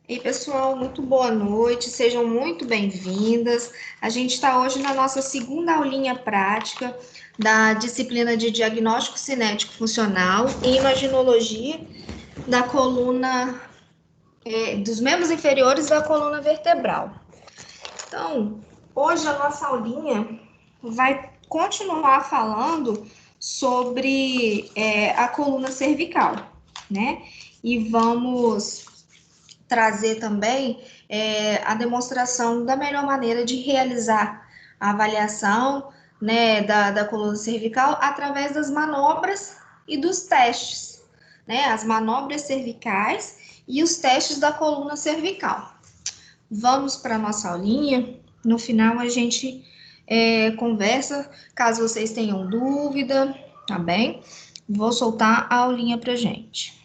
Ei, pessoal, muito boa noite, sejam muito bem-vindas. A gente está hoje na nossa segunda aulinha prática da disciplina de Diagnóstico Cinético Funcional e Imaginologia da coluna, dos membros inferiores da coluna vertebral. Então, hoje a nossa aulinha vai continuar falando sobre a coluna cervical, né? E vamos trazer também a demonstração da melhor maneira de realizar a avaliação, né, da coluna cervical através das manobras e dos testes, né, as manobras cervicais e os testes da coluna cervical. Vamos para a nossa aulinha. No final a gente conversa, caso vocês tenham dúvida, tá bem? Vou soltar a aulinha para gente.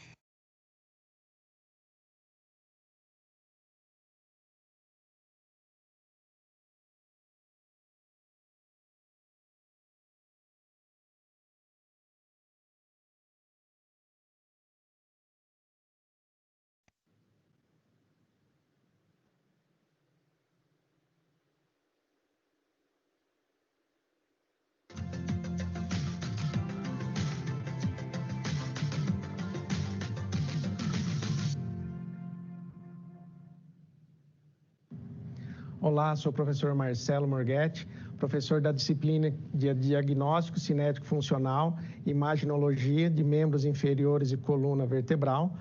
Olá, sou o professor Marcelo Morghetti, professor da disciplina de Diagnóstico Cinético Funcional e Imaginologia de membros inferiores e coluna vertebral.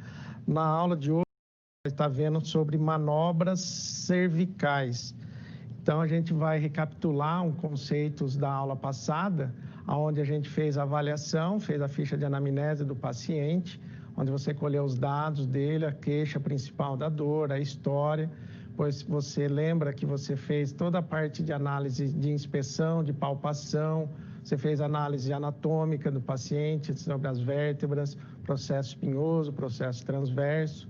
Na aula de hoje, a gente está vendo sobre manobras cervicais. Então, a gente vai recapitular um conceitos da aula passada, onde a gente fez a avaliação, fez a ficha de anamnese do paciente, onde você colheu os dados dele, a queixa principal da dor, a história. Pois você lembra que você fez toda a parte de análise de inspeção, de palpação, você fez análise anatômica do paciente sobre as vértebras, processo espinhoso, processo transverso.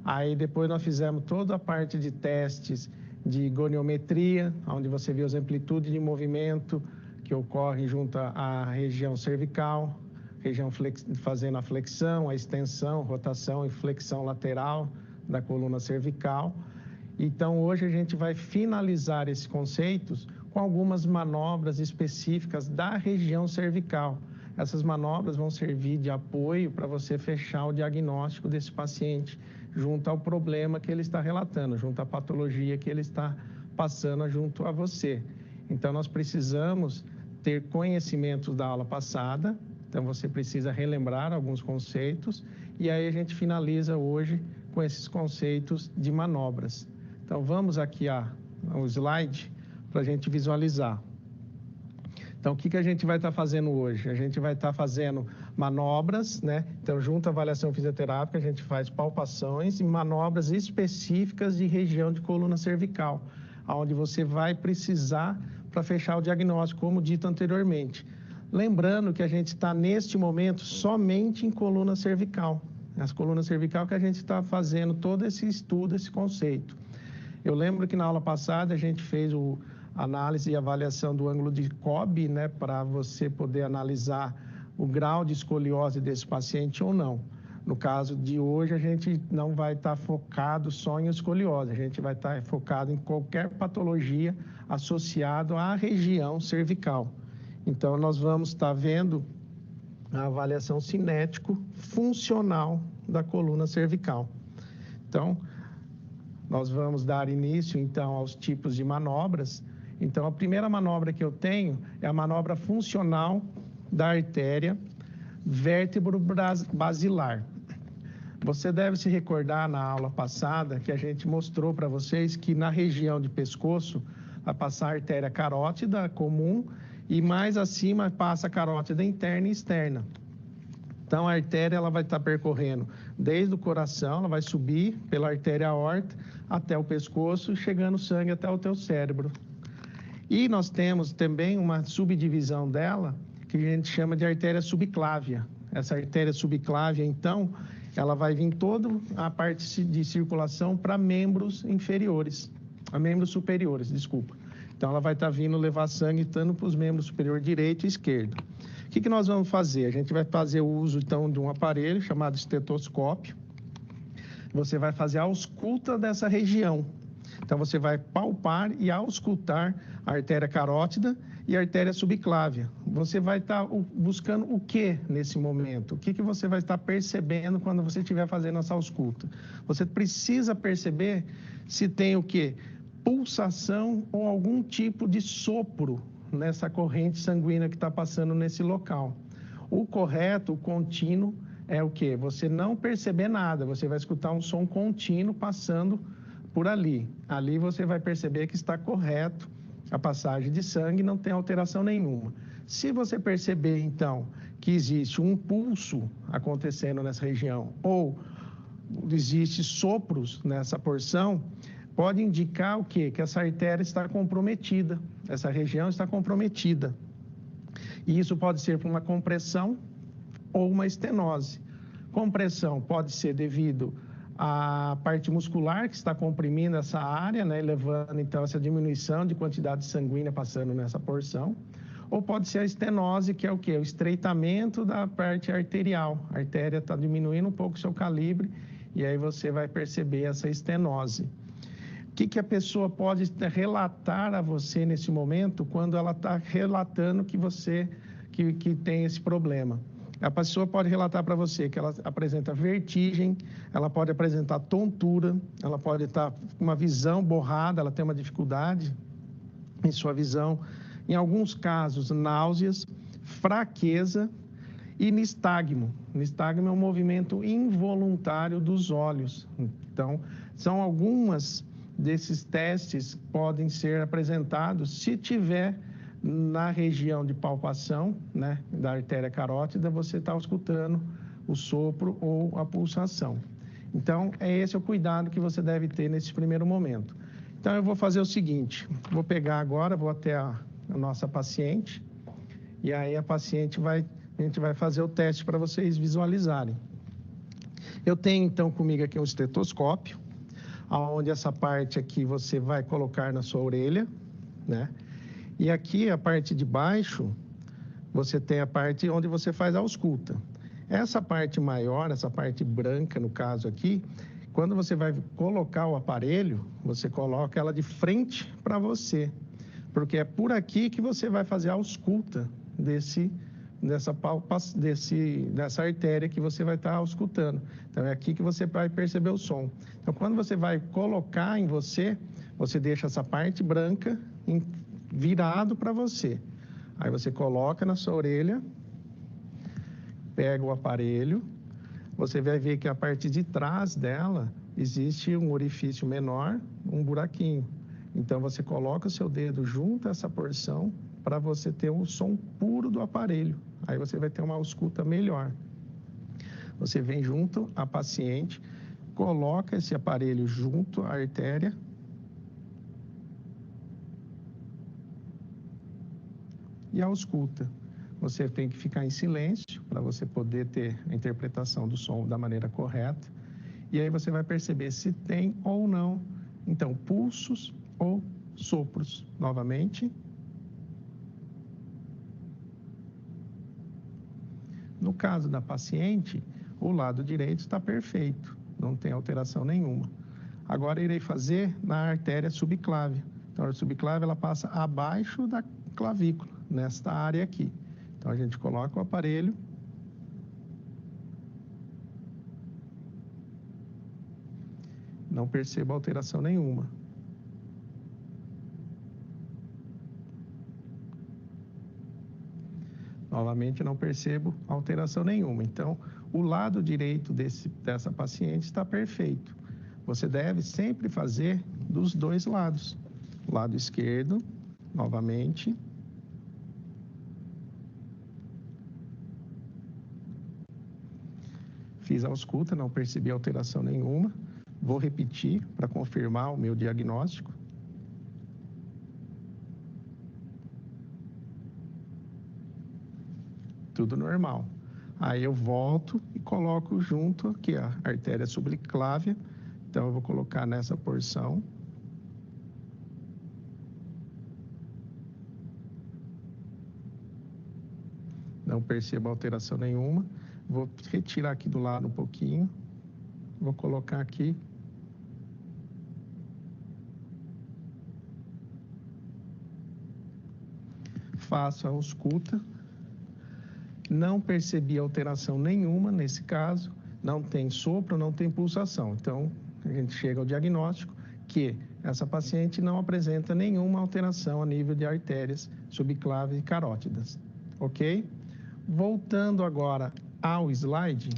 Aí depois nós fizemos toda a parte de testes de goniometria, onde você viu as amplitudes de movimento que ocorrem junto à região cervical, fazendo a flexão, a extensão, rotação e flexão lateral da coluna cervical. Então, hoje a gente vai finalizar esses conceitos com algumas manobras específicas da região cervical. Essas manobras vão servir de apoio para você fechar o diagnóstico desse paciente junto ao problema que ele está relatando, junto à patologia que ele está passando junto a você. Então, nós precisamos ter conhecimentos da aula passada, então você precisa relembrar alguns conceitos, e aí a gente finaliza hoje com esses conceitos de manobras. Então, vamos aqui ao slide para a gente visualizar. Então, o que a gente vai estar fazendo hoje? A gente vai estar fazendo manobras, né? Então, junto à avaliação fisioterápica, a gente faz palpações e manobras específicas de região de coluna cervical, onde você vai precisar para fechar o diagnóstico, como dito anteriormente. Lembrando que a gente está, neste momento, somente em coluna cervical. As colunas cervical que a gente está fazendo todo esse estudo, esse conceito. Eu lembro que na aula passada a gente fez a análise e avaliação do ângulo de Cobb, né, para você poder analisar o grau de escoliose desse paciente ou não. No caso de hoje, a gente não vai estar focado só em escoliose, a gente vai estar focado em qualquer patologia associada à região cervical. Então, nós vamos estar vendo a avaliação cinético-funcional da coluna cervical. Então, nós vamos dar início, então, aos tipos de manobras. Então, a primeira manobra que eu tenho é a manobra funcional da artéria vértebro-basilar. Você deve se recordar na aula passada que a gente mostrou para vocês que na região de pescoço vai passar a artéria carótida comum e mais acima passa a carótida interna e externa. Então, a artéria ela vai estar percorrendo desde o coração, ela vai subir pela artéria aorta até o pescoço, chegando sangue até o teu cérebro. E nós temos também uma subdivisão dela, que a gente chama de artéria subclávia. Essa artéria subclávia, então, ela vai vir toda a parte de circulação para membros inferiores, membros superiores, desculpa. Então, ela vai estar vindo levar sangue tanto para os membros superior direito e esquerdo. O que nós vamos fazer? A gente vai fazer o uso, então, de um aparelho chamado estetoscópio. você vai fazer a ausculta dessa região. Então, você vai palpar e auscultar a artéria carótida e a artéria subclávia. Você vai estar buscando o que nesse momento? O que você vai estar percebendo quando você estiver fazendo essa ausculta? Você precisa perceber se tem o quê? Pulsação ou algum tipo de sopro nessa corrente sanguínea que está passando nesse local. O correto, o contínuo, é o quê? Você não perceber nada, você vai escutar um som contínuo passando por ali. Ali você vai perceber que está correto a passagem de sangue, não tem alteração nenhuma. Se você perceber, então, que existe um pulso acontecendo nessa região ou existe sopros nessa porção, pode indicar o quê? Que essa artéria está comprometida, essa região está comprometida. E isso pode ser por uma compressão ou uma estenose. Compressão pode ser devido à parte muscular que está comprimindo essa área, né, levando então essa diminuição de quantidade sanguínea passando nessa porção. Ou pode ser a estenose, que é o quê? O estreitamento da parte arterial. A artéria está diminuindo um pouco o seu calibre e aí você vai perceber essa estenose. O que a pessoa pode relatar a você nesse momento quando ela está relatando que tem esse problema? A pessoa pode relatar para você que ela apresenta vertigem, ela pode apresentar tontura, ela pode estar com uma visão borrada, ela tem uma dificuldade em sua visão. Em alguns casos, náuseas, fraqueza e nistagmo. Nistagmo é um movimento involuntário dos olhos. Então, são algumas desses testes que podem ser apresentados se tiver na região de palpação, né, da artéria carótida, você está escutando o sopro ou a pulsação. Então, esse é o cuidado que você deve ter nesse primeiro momento. Então, eu vou fazer o seguinte, vou pegar agora, vou até a nossa paciente, e aí a gente vai fazer o teste para vocês visualizarem. Eu tenho, então, comigo aqui um estetoscópio, onde essa parte aqui você vai colocar na sua orelha, né? E aqui, a parte de baixo, você tem a parte onde você faz a ausculta. Essa parte maior, essa parte branca, no caso aqui, quando você vai colocar o aparelho, você coloca ela de frente para você, porque é por aqui que você vai fazer a ausculta dessa artéria que você vai estar auscultando. Então, é aqui que você vai perceber o som. Então, quando você vai colocar em você, você deixa essa parte branca virado para você. Aí você coloca na sua orelha, pega o aparelho, você vai ver que a parte de trás dela existe um orifício menor, um buraquinho. Então, você coloca o seu dedo junto a essa porção para você ter um som puro do aparelho. Aí você vai ter uma ausculta melhor. Você vem junto à paciente, coloca esse aparelho junto à artéria e ausculta. Você tem que ficar em silêncio para você poder ter a interpretação do som da maneira correta. E aí você vai perceber se tem ou não, então, pulsos ou sopros. Novamente. No caso da paciente, o lado direito está perfeito, não tem alteração nenhuma. Agora, irei fazer na artéria subclávia. Então, a subclávia ela passa abaixo da clavícula, nesta área aqui. Então, a gente coloca o aparelho. Não percebo alteração nenhuma. Novamente, não percebo alteração nenhuma. Então, o lado direito dessa paciente está perfeito. Você deve sempre fazer dos dois lados. Lado esquerdo, novamente. Fiz a ausculta, não percebi alteração nenhuma. Vou repetir para confirmar o meu diagnóstico. Tudo normal. Aí eu volto e coloco junto aqui a artéria subclávia. Então, eu vou colocar nessa porção. Não percebo alteração nenhuma. Vou retirar aqui do lado um pouquinho. Vou colocar aqui. Faço a ausculta. Não percebi alteração nenhuma nesse caso. Não tem sopro, não tem pulsação. Então, a gente chega ao diagnóstico que essa paciente não apresenta nenhuma alteração a nível de artérias subclaves e carótidas. Ok? Voltando agora ao slide.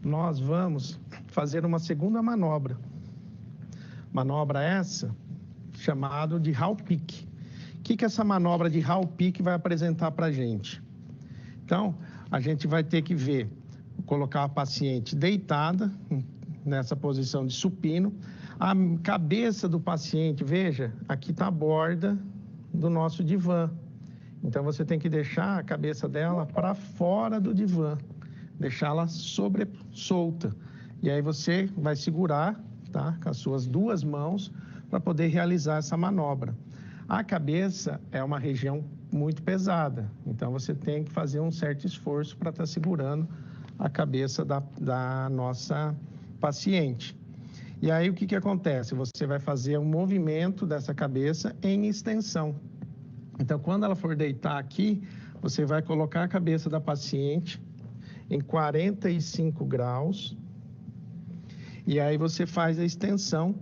Nós vamos fazer uma segunda manobra. Manobra essa chamada de Hall-Picke. O que essa manobra de Hall-Picke vai apresentar para a gente? Então, a gente vai ter que ver, colocar a paciente deitada, nessa posição de supino. A cabeça do paciente, veja, aqui está a borda do nosso divã. Então, você tem que deixar a cabeça dela para fora do divã, deixá-la solta. E aí você vai segurar, tá, com as suas duas mãos para poder realizar essa manobra. A cabeça é uma região muito pesada, então você tem que fazer um certo esforço para estar segurando a cabeça da nossa paciente. E aí o que acontece? Você vai fazer um movimento dessa cabeça em extensão. Então, quando ela for deitar aqui, você vai colocar a cabeça da paciente em 45 graus. E aí você faz a extensão.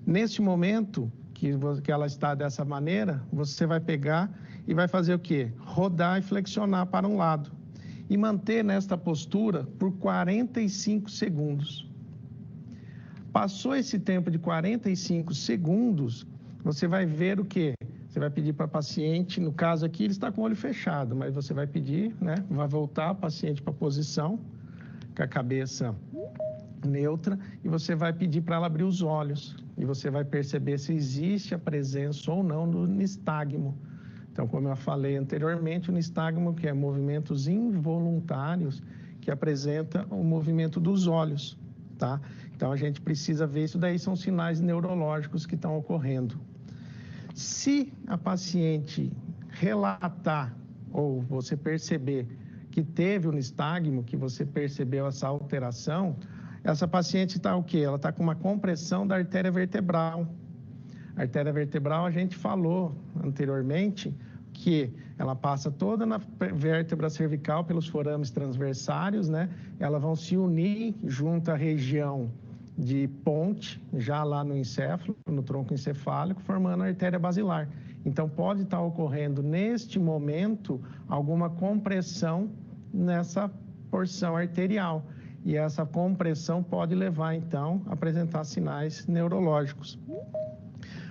Neste momento que ela está dessa maneira, você vai pegar e vai fazer o quê? Rodar e flexionar para um lado. E manter nesta postura por 45 segundos. Passou esse tempo de 45 segundos, você vai ver o quê? Você vai pedir para a paciente, no caso aqui ele está com o olho fechado, mas você vai pedir, né? Vai voltar a paciente para a posição, com a cabeça neutra, e você vai pedir para ela abrir os olhos. E você vai perceber se existe a presença ou não do nistagmo. Então, como eu falei anteriormente, o nistagmo, que é movimentos involuntários, que apresenta o movimento dos olhos, tá? Então, a gente precisa ver isso daí, são sinais neurológicos que estão ocorrendo. Se a paciente relatar, ou você perceber que teve o nistagmo, que você percebeu essa alteração, essa paciente está o quê? Ela está com uma compressão da artéria vertebral. A artéria vertebral, a gente falou anteriormente que ela passa toda na vértebra cervical pelos forames transversários, né? Elas vão se unir junto à região de ponte, já lá no encéfalo, no tronco encefálico, formando a artéria basilar. Então, pode estar ocorrendo, neste momento, alguma compressão nessa porção arterial. E essa compressão pode levar, então, a apresentar sinais neurológicos.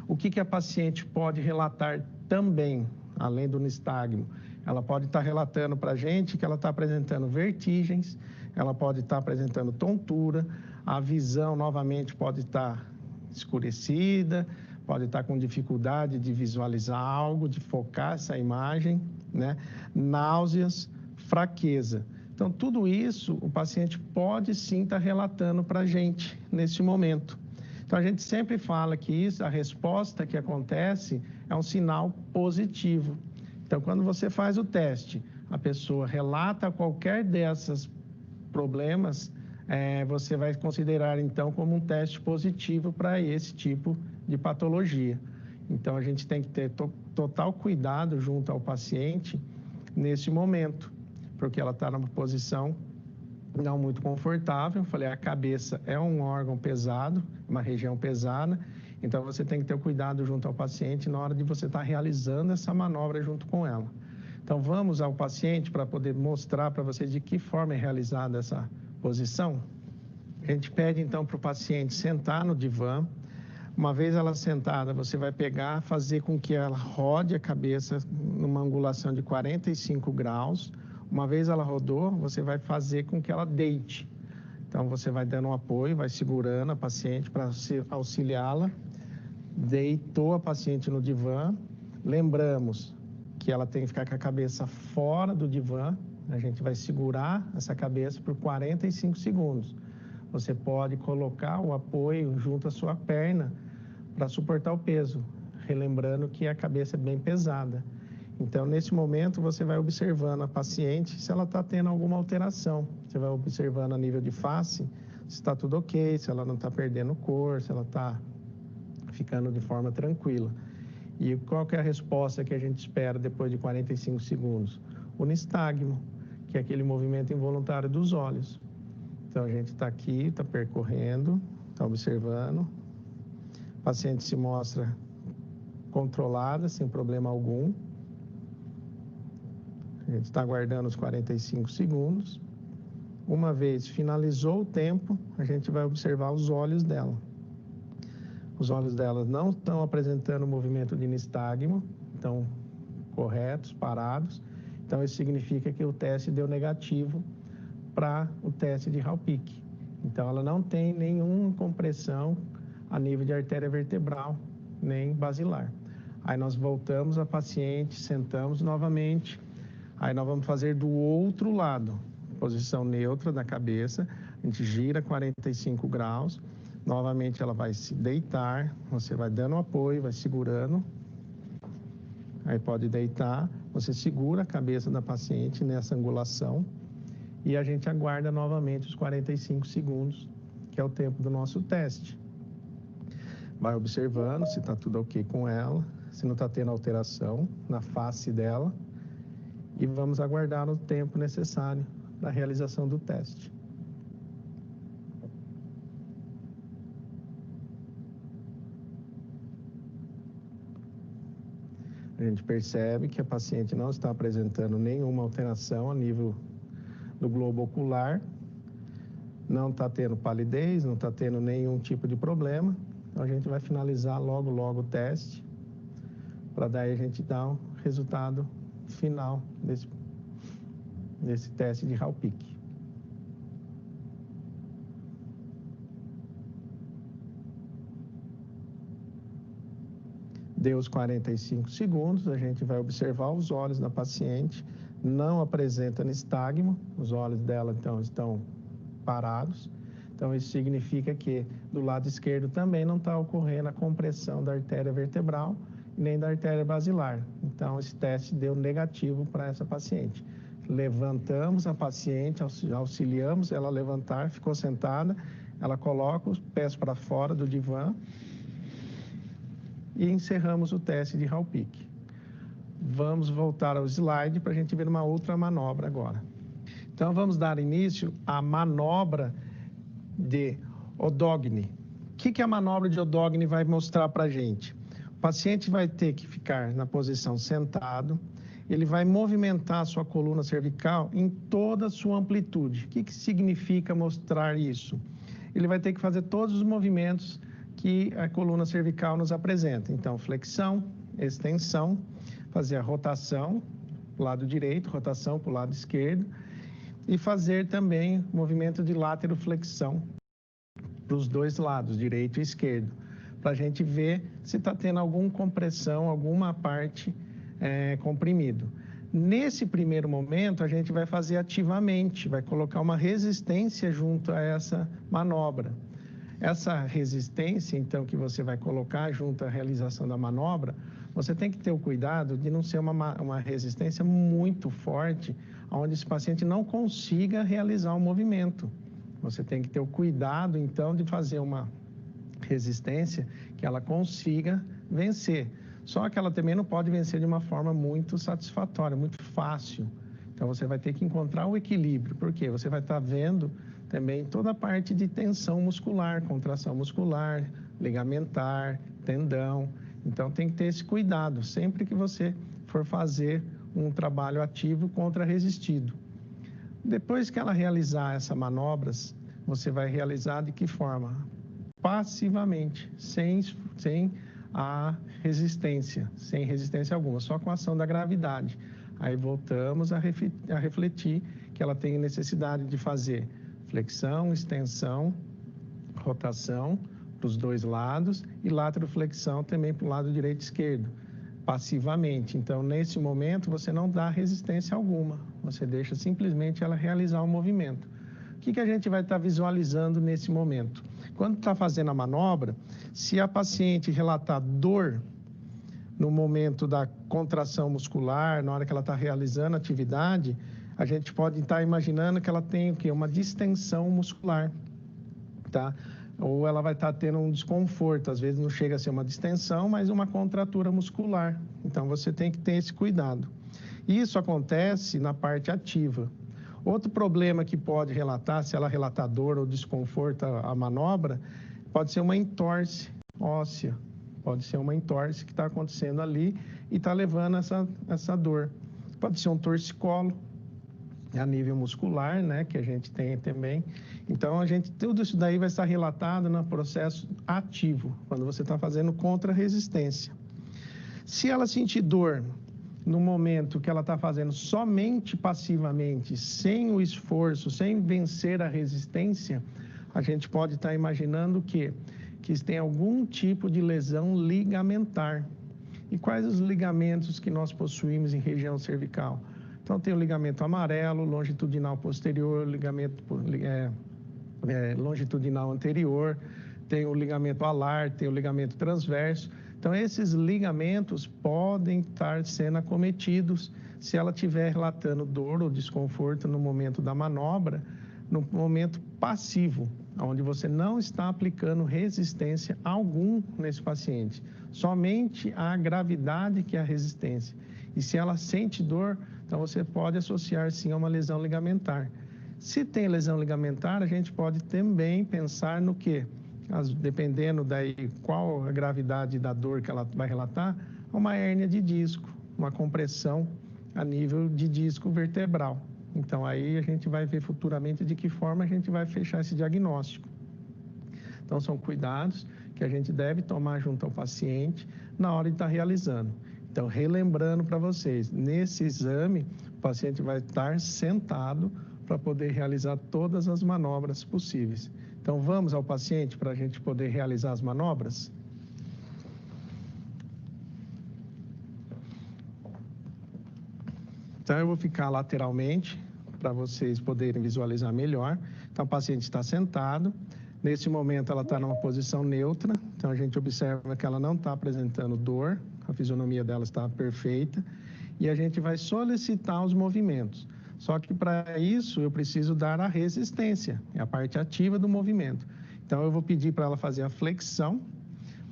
O que a paciente pode relatar também, além do nistagmo? Ela pode estar relatando para a gente que ela está apresentando vertigens, ela pode estar apresentando tontura, a visão novamente pode estar escurecida, pode estar com dificuldade de visualizar algo, de focar essa imagem, né? Náuseas, fraqueza. Então, tudo isso o paciente pode sim estar relatando para a gente nesse momento. Então, a gente sempre fala que isso, a resposta que acontece é um sinal positivo. Então, quando você faz o teste, a pessoa relata qualquer dessas problemas, você vai considerar, então, como um teste positivo para esse tipo de patologia. Então, a gente tem que ter total cuidado junto ao paciente nesse momento, porque ela está numa posição não muito confortável. Eu falei, a cabeça é um órgão pesado, uma região pesada, então você tem que ter cuidado junto ao paciente na hora de você estar realizando essa manobra junto com ela. Então, vamos ao paciente para poder mostrar para vocês de que forma é realizada essa posição. A gente pede, então, para o paciente sentar no divã. Uma vez ela sentada, você vai pegar, fazer com que ela rode a cabeça numa angulação de 45 graus. Uma vez ela rodou, você vai fazer com que ela deite. Então, você vai dando um apoio, vai segurando a paciente para auxiliá-la. Deitou a paciente no divã. Lembramos que ela tem que ficar com a cabeça fora do divã. A gente vai segurar essa cabeça por 45 segundos. Você pode colocar o apoio junto à sua perna para suportar o peso, relembrando que a cabeça é bem pesada. Então, nesse momento, você vai observando a paciente se ela está tendo alguma alteração. Você vai observando a nível de face, se está tudo ok, se ela não está perdendo cor, se ela está ficando de forma tranquila. E qual que é a resposta que a gente espera depois de 45 segundos? O nistagmo, que é aquele movimento involuntário dos olhos. Então, a gente está aqui, está percorrendo, está observando. A paciente se mostra controlada, sem problema algum. A gente está aguardando os 45 segundos. Uma vez finalizou o tempo, a gente vai observar os olhos dela. Os olhos dela não estão apresentando movimento de nistagmo, estão corretos, parados. Então, isso significa que o teste deu negativo para o teste de Hallpike. Então, ela não tem nenhuma compressão a nível de artéria vertebral, nem basilar. Aí nós voltamos a paciente, sentamos novamente. Aí nós vamos fazer do outro lado, posição neutra da cabeça. A gente gira 45 graus. Novamente ela vai se deitar, você vai dando apoio, vai segurando. Aí pode deitar, você segura a cabeça da paciente nessa angulação e a gente aguarda novamente os 45 segundos, que é o tempo do nosso teste. Vai observando se está tudo ok com ela, se não está tendo alteração na face dela e vamos aguardar o tempo necessário para a realização do teste. A gente percebe que a paciente não está apresentando nenhuma alteração a nível do globo ocular, não está tendo palidez, não está tendo nenhum tipo de problema. Então, a gente vai finalizar logo o teste, para daí a gente dar o resultado final desse teste de Hallpike. Deu os 45 segundos, a gente vai observar os olhos da paciente, não apresenta nistagmo, os olhos dela então estão parados. Então isso significa que do lado esquerdo também não está ocorrendo a compressão da artéria vertebral nem da artéria basilar. Então esse teste deu negativo para essa paciente. Levantamos a paciente, auxiliamos ela a levantar, ficou sentada, ela coloca os pés para fora do divã, e encerramos o teste de Hallpike. Vamos voltar ao slide para a gente ver uma outra manobra agora. Então, vamos dar início à manobra de Odogny. O que a manobra de Odogny vai mostrar para a gente? O paciente vai ter que ficar na posição sentado, ele vai movimentar a sua coluna cervical em toda a sua amplitude. O que significa mostrar isso? Ele vai ter que fazer todos os movimentos que a coluna cervical nos apresenta. Então, flexão, extensão, fazer a rotação para o lado direito, rotação para o lado esquerdo e fazer também movimento de lateroflexão para os dois lados, direito e esquerdo, para a gente ver se está tendo alguma compressão, alguma parte comprimido. Nesse primeiro momento, a gente vai fazer ativamente, vai colocar uma resistência junto a essa manobra. Essa resistência, então, que você vai colocar junto à realização da manobra, você tem que ter o cuidado de não ser uma resistência muito forte, onde esse paciente não consiga realizar o movimento. Você tem que ter o cuidado, então, de fazer uma resistência que ela consiga vencer. Só que ela também não pode vencer de uma forma muito satisfatória, muito fácil. Então, você vai ter que encontrar o equilíbrio, porque você vai estar vendo também toda a parte de tensão muscular, contração muscular, ligamentar, tendão. Então, tem que ter esse cuidado sempre que você for fazer um trabalho ativo contra resistido. Depois que ela realizar essas manobras, você vai realizar de que forma? Passivamente, sem a resistência, sem resistência alguma, só com a ação da gravidade. Aí voltamos a refletir que ela tem necessidade de fazer flexão, extensão, rotação para os dois lados e lateroflexão também para o lado direito e esquerdo, passivamente. Então, nesse momento, você não dá resistência alguma, você deixa simplesmente ela realizar o movimento. O que a gente vai estar visualizando nesse momento? Quando está fazendo a manobra, se a paciente relatar dor no momento da contração muscular, na hora que ela está realizando a atividade, a gente pode estar imaginando que ela tem o quê? Uma distensão muscular, tá? Ou ela vai estar tendo um desconforto, às vezes não chega a ser uma distensão, mas uma contratura muscular. Então, você tem que ter esse cuidado. Isso acontece na parte ativa. Outro problema que pode relatar, se ela relatar dor ou desconforto à manobra, pode ser uma entorse óssea. Pode ser uma entorse que está acontecendo ali e está levando essa dor. Pode ser um torcicolo a nível muscular, né, que a gente tem também. Então, tudo isso daí vai estar relatado no processo ativo, quando você está fazendo contra-resistência. Se ela sentir dor no momento que ela está fazendo somente passivamente, sem o esforço, sem vencer a resistência, a gente pode estar imaginando que tem algum tipo de lesão ligamentar. E quais os ligamentos que nós possuímos em região cervical? Então, tem o ligamento amarelo, longitudinal posterior, ligamento longitudinal anterior, tem o ligamento alar, tem o ligamento transverso. Então, esses ligamentos podem estar sendo acometidos se ela estiver relatando dor ou desconforto no momento da manobra, no momento passivo, onde você não está aplicando resistência algum nesse paciente, somente a gravidade que é a resistência. E se ela sente dor, então você pode associar sim a uma lesão ligamentar. Se tem lesão ligamentar, a gente pode também pensar no quê? Dependendo daí qual a gravidade da dor que ela vai relatar, uma hérnia de disco, uma compressão a nível de disco vertebral. Então, aí a gente vai ver futuramente de que forma a gente vai fechar esse diagnóstico. Então, são cuidados que a gente deve tomar junto ao paciente na hora de estar realizando. Então, relembrando para vocês, nesse exame, o paciente vai estar sentado para poder realizar todas as manobras possíveis. Então, vamos ao paciente para a gente poder realizar as manobras? Então, eu vou ficar lateralmente para vocês poderem visualizar melhor. Então, o paciente está sentado. Nesse momento, ela está numa posição neutra. Então, a gente observa que ela não está apresentando dor. A fisionomia dela está perfeita. E a gente vai solicitar os movimentos. Só que, para isso, eu preciso dar a resistência. É a parte ativa do movimento. Então, eu vou pedir para ela fazer a flexão.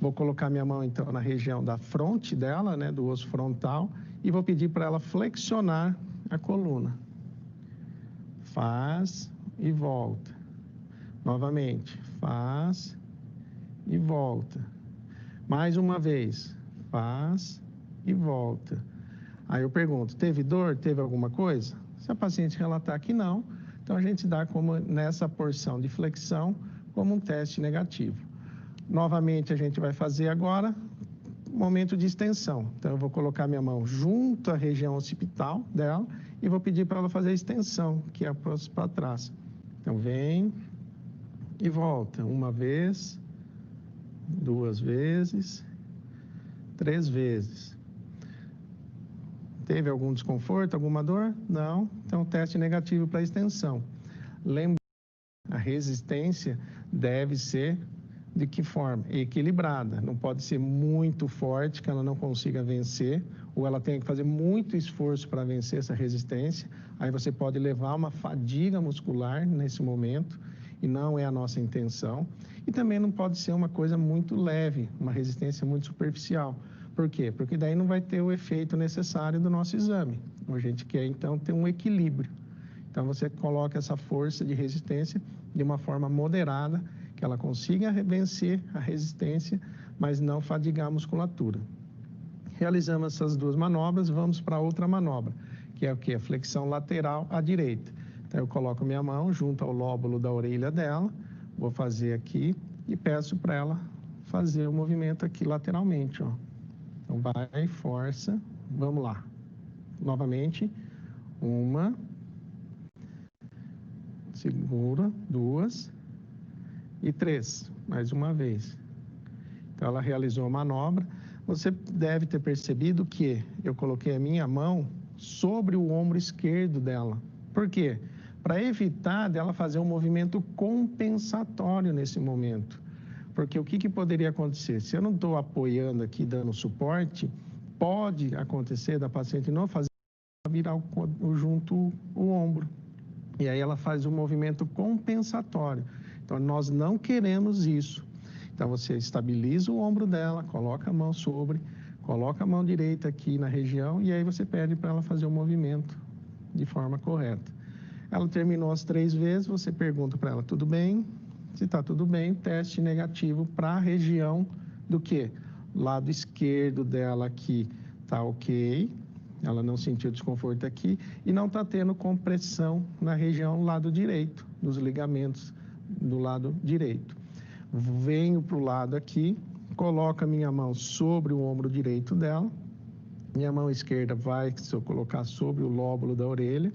Vou colocar minha mão, então, na região da fronte dela, né, do osso frontal. E vou pedir para ela flexionar a coluna. Faz e volta. Novamente, faz e volta. Mais uma vez, faz e volta. Aí eu pergunto, teve dor? Teve alguma coisa? Se a paciente relatar que não, então a gente dá como nessa porção de flexão como um teste negativo. Novamente, a gente vai fazer agora momento de extensão. Então, eu vou colocar minha mão junto à região occipital dela e vou pedir para ela fazer a extensão, que é para trás. Então, vem e volta. Uma vez, 2 vezes, 3 vezes. Teve algum desconforto, alguma dor? Não. Então, teste negativo para extensão. Lembrando, a resistência deve ser de que forma? Equilibrada. Não pode ser muito forte, que ela não consiga vencer, ou ela tenha que fazer muito esforço para vencer essa resistência. Aí você pode levar uma fadiga muscular nesse momento, e não é a nossa intenção. E também não pode ser uma coisa muito leve, uma resistência muito superficial. Por quê? Porque daí não vai ter o efeito necessário do nosso exame. A gente quer, então, ter um equilíbrio. Então, você coloca essa força de resistência de uma forma moderada, que ela consiga vencer a resistência, mas não fadigar a musculatura. Realizamos essas 2 manobras, vamos para outra manobra, que é o quê? A flexão lateral à direita. Então, eu coloco minha mão junto ao lóbulo da orelha dela, vou fazer aqui e peço para ela fazer o movimento aqui lateralmente, ó. Então, vai, força, vamos lá. Novamente, 1, segura, 2 e 3, mais uma vez. Então, ela realizou a manobra. Você deve ter percebido que eu coloquei a minha mão sobre o ombro esquerdo dela. Por quê? Para evitar dela fazer um movimento compensatório nesse momento. Porque o que poderia acontecer? Se eu não estou apoiando aqui, dando suporte, pode acontecer da paciente não fazer, virar junto o ombro. E aí ela faz um movimento compensatório. Então, nós não queremos isso. Então, você estabiliza o ombro dela, coloca a mão sobre, coloca a mão direita aqui na região e aí você pede para ela fazer o movimento de forma correta. Ela terminou as 3 vezes, você pergunta para ela, tudo bem? Se está tudo bem, teste negativo para a região do quê? Lado esquerdo dela aqui está ok, ela não sentiu desconforto aqui e não está tendo compressão na região lado direito, dos ligamentos do lado direito. Venho para o lado aqui, coloco a minha mão sobre o ombro direito dela, minha mão esquerda vai, se eu colocar sobre o lóbulo da orelha,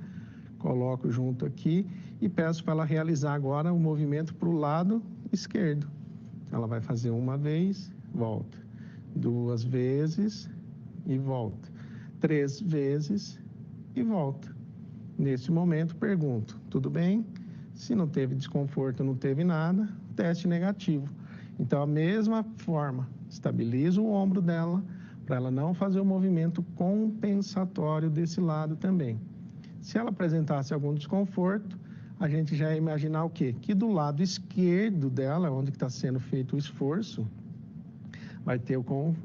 coloco junto aqui e peço para ela realizar agora o movimento para o lado esquerdo. Ela vai fazer 1 vez, volta, 2 vezes e volta, 3 vezes e volta. Nesse momento, pergunto, tudo bem? Se não teve desconforto, não teve nada, teste negativo. Então, a mesma forma, estabiliza o ombro dela para ela não fazer o movimento compensatório desse lado também. Se ela apresentasse algum desconforto, a gente já ia imaginar o quê? Que do lado esquerdo dela, onde está sendo feito o esforço, vai ter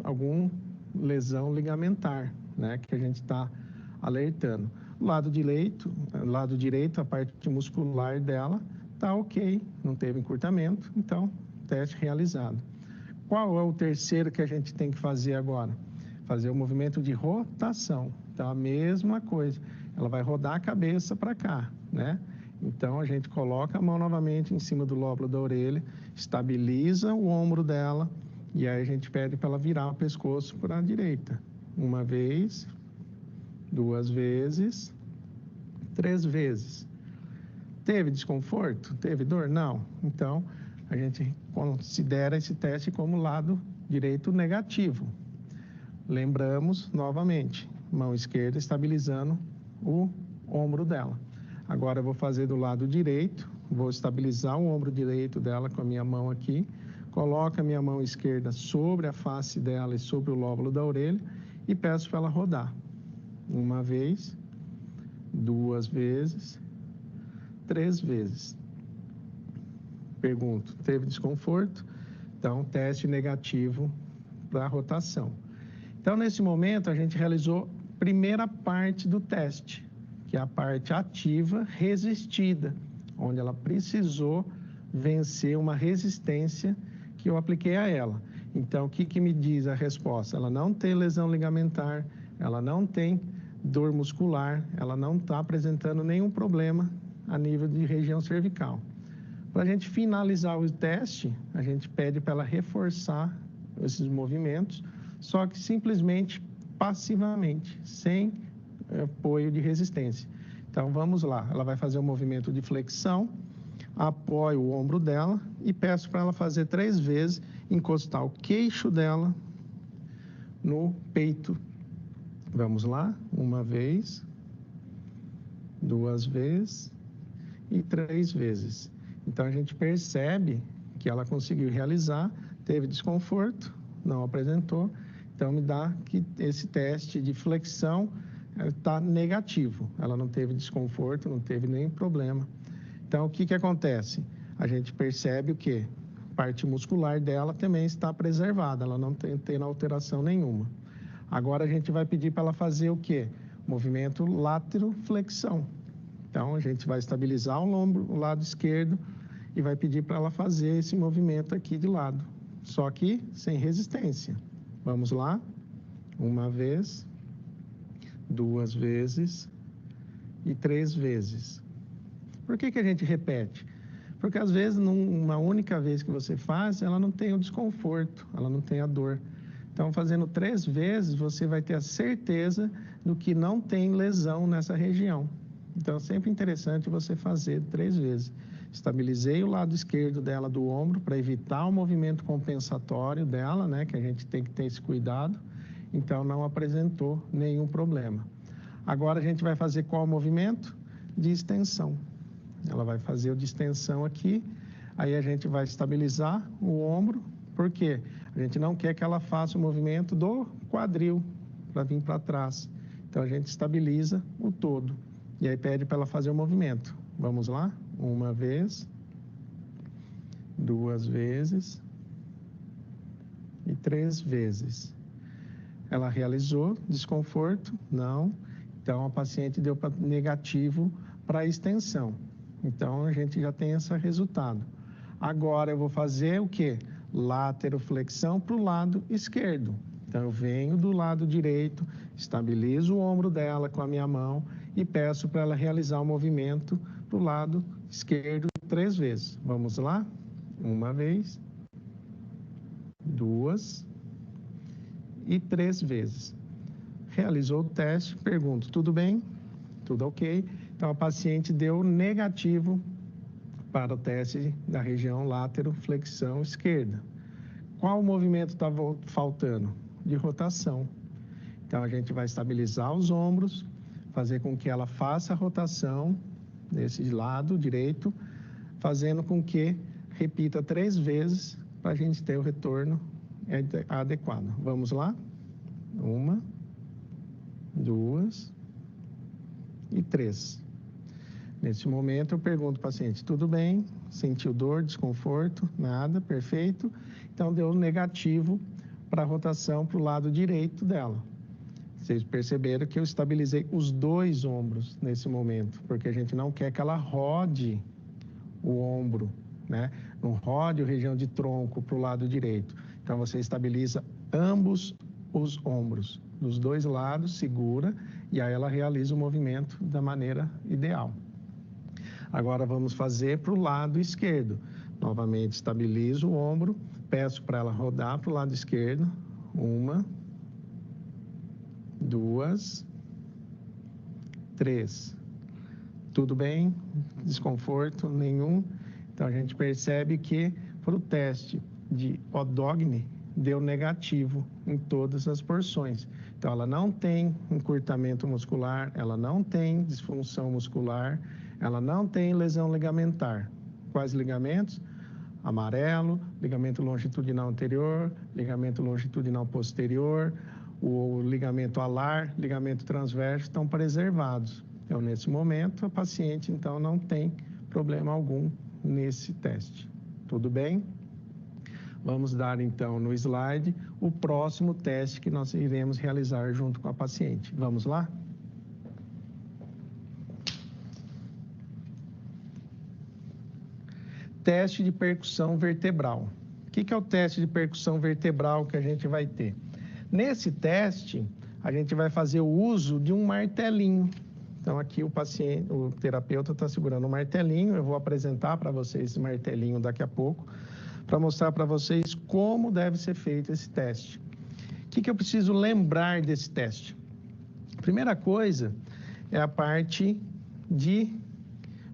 alguma lesão ligamentar, né? Que a gente está alertando. Lado direito, a parte muscular dela está ok, não teve encurtamento, então, teste realizado. Qual é o terceiro que a gente tem que fazer agora? Fazer o movimento de rotação. Então, a mesma coisa, ela vai rodar a cabeça para cá, né? Então, a gente coloca a mão novamente em cima do lóbulo da orelha, estabiliza o ombro dela e aí a gente pede para ela virar o pescoço para a direita. 1 vez, 2 vezes, 3 vezes. Teve desconforto? Teve dor? Não. Então, a gente considera esse teste como lado direito negativo. Lembramos, novamente, mão esquerda estabilizando o ombro dela. Agora, eu vou fazer do lado direito, vou estabilizar o ombro direito dela com a minha mão aqui, coloco a minha mão esquerda sobre a face dela e sobre o lóbulo da orelha e peço para ela rodar. 1 vez, 2 vezes, 3 vezes. Pergunto, teve desconforto? Então, teste negativo para a rotação. Então, nesse momento, a gente realizou a primeira parte do teste, que é a parte ativa resistida, onde ela precisou vencer uma resistência que eu apliquei a ela. Então, o que me diz a resposta? Ela não tem lesão ligamentar, ela não tem dor muscular, ela não está apresentando nenhum problema a nível de região cervical. Para a gente finalizar o teste, a gente pede para ela reforçar esses movimentos, só que simplesmente passivamente, sem apoio de resistência. Então, vamos lá. Ela vai fazer um movimento de flexão, apoio o ombro dela e peço para ela fazer 3 vezes, encostar o queixo dela no peito. Vamos lá? 1 vez, 2 vezes e 3 vezes. Então, a gente percebe que ela conseguiu realizar, teve desconforto, não apresentou. Então, me dá que esse teste de flexão está negativo. Ela não teve desconforto, não teve nenhum problema. Então, o que acontece? A gente percebe o quê? A parte muscular dela também está preservada, ela não tem tendo alteração nenhuma. Agora, a gente vai pedir para ela fazer o quê? Movimento lateroflexão. Então, a gente vai estabilizar o lado esquerdo e vai pedir para ela fazer esse movimento aqui de lado, só que sem resistência. Vamos lá? 1 vez, 2 vezes e 3 vezes. Por que a gente repete? Porque às vezes, numa única vez que você faz, ela não tem o desconforto, ela não tem a dor. Então, fazendo 3 vezes, você vai ter a certeza do que não tem lesão nessa região. Então, é sempre interessante você fazer 3 vezes. Estabilizei o lado esquerdo dela do ombro para evitar o movimento compensatório dela, né? Que a gente tem que ter esse cuidado. Então, não apresentou nenhum problema. Agora, a gente vai fazer qual movimento? De extensão. Ela vai fazer o de extensão aqui. Aí, a gente vai estabilizar o ombro. Por quê? A gente não quer que ela faça o movimento do quadril, para vir para trás. Então, a gente estabiliza o todo. E aí pede para ela fazer o movimento. Vamos lá? 1 vez, 2 vezes e 3 vezes. Ela realizou desconforto? Não. Então, a paciente deu negativo para a extensão. Então, a gente já tem esse resultado. Agora, eu vou fazer o quê? Lateroflexão para o lado esquerdo. Então, eu venho do lado direito, estabilizo o ombro dela com a minha mão e peço para ela realizar o movimento para o lado esquerdo 3 vezes. Vamos lá? 1 vez, 2 e 3 vezes. Realizou o teste, pergunto, tudo bem? Tudo ok. Então, a paciente deu negativo para o teste da região lateroflexão esquerda. Qual o movimento está faltando? De rotação. Então, a gente vai estabilizar os ombros, fazer com que ela faça a rotação desse lado direito, fazendo com que repita 3 vezes para a gente ter o retorno adequado. Vamos lá? 1, 2 e 3. Nesse momento, eu pergunto ao paciente, tudo bem? Sentiu dor, desconforto? Nada, perfeito. Então, deu negativo para a rotação para o lado direito dela. Vocês perceberam que eu estabilizei os 2 ombros nesse momento, porque a gente não quer que ela rode o ombro, né? Não rode a região de tronco para o lado direito. Então, você estabiliza ambos os ombros, dos 2 lados, segura, e aí ela realiza o movimento da maneira ideal. Agora, vamos fazer para o lado esquerdo. Novamente, estabilizo o ombro, peço para ela rodar para o lado esquerdo. 1, 2, 3. Tudo bem? Desconforto nenhum? Então, a gente percebe que para o teste de Odogny deu negativo em todas as porções. Então, ela não tem encurtamento muscular, ela não tem disfunção muscular, ela não tem lesão ligamentar. Quais ligamentos? Amarelo, ligamento longitudinal anterior, ligamento longitudinal posterior, o ligamento alar, ligamento transverso estão preservados. Então, nesse momento, a paciente, então, não tem problema algum nesse teste. Tudo bem? Vamos dar, então, no slide, o próximo teste que nós iremos realizar junto com a paciente. Vamos lá? Teste de percussão vertebral. O que é o teste de percussão vertebral que a gente vai ter? Nesse teste, a gente vai fazer o uso de um martelinho. Então, aqui o terapeuta está segurando um martelinho. Eu vou apresentar para vocês esse martelinho daqui a pouco, para mostrar para vocês como deve ser feito esse teste. O que eu preciso lembrar desse teste? A primeira coisa é a parte de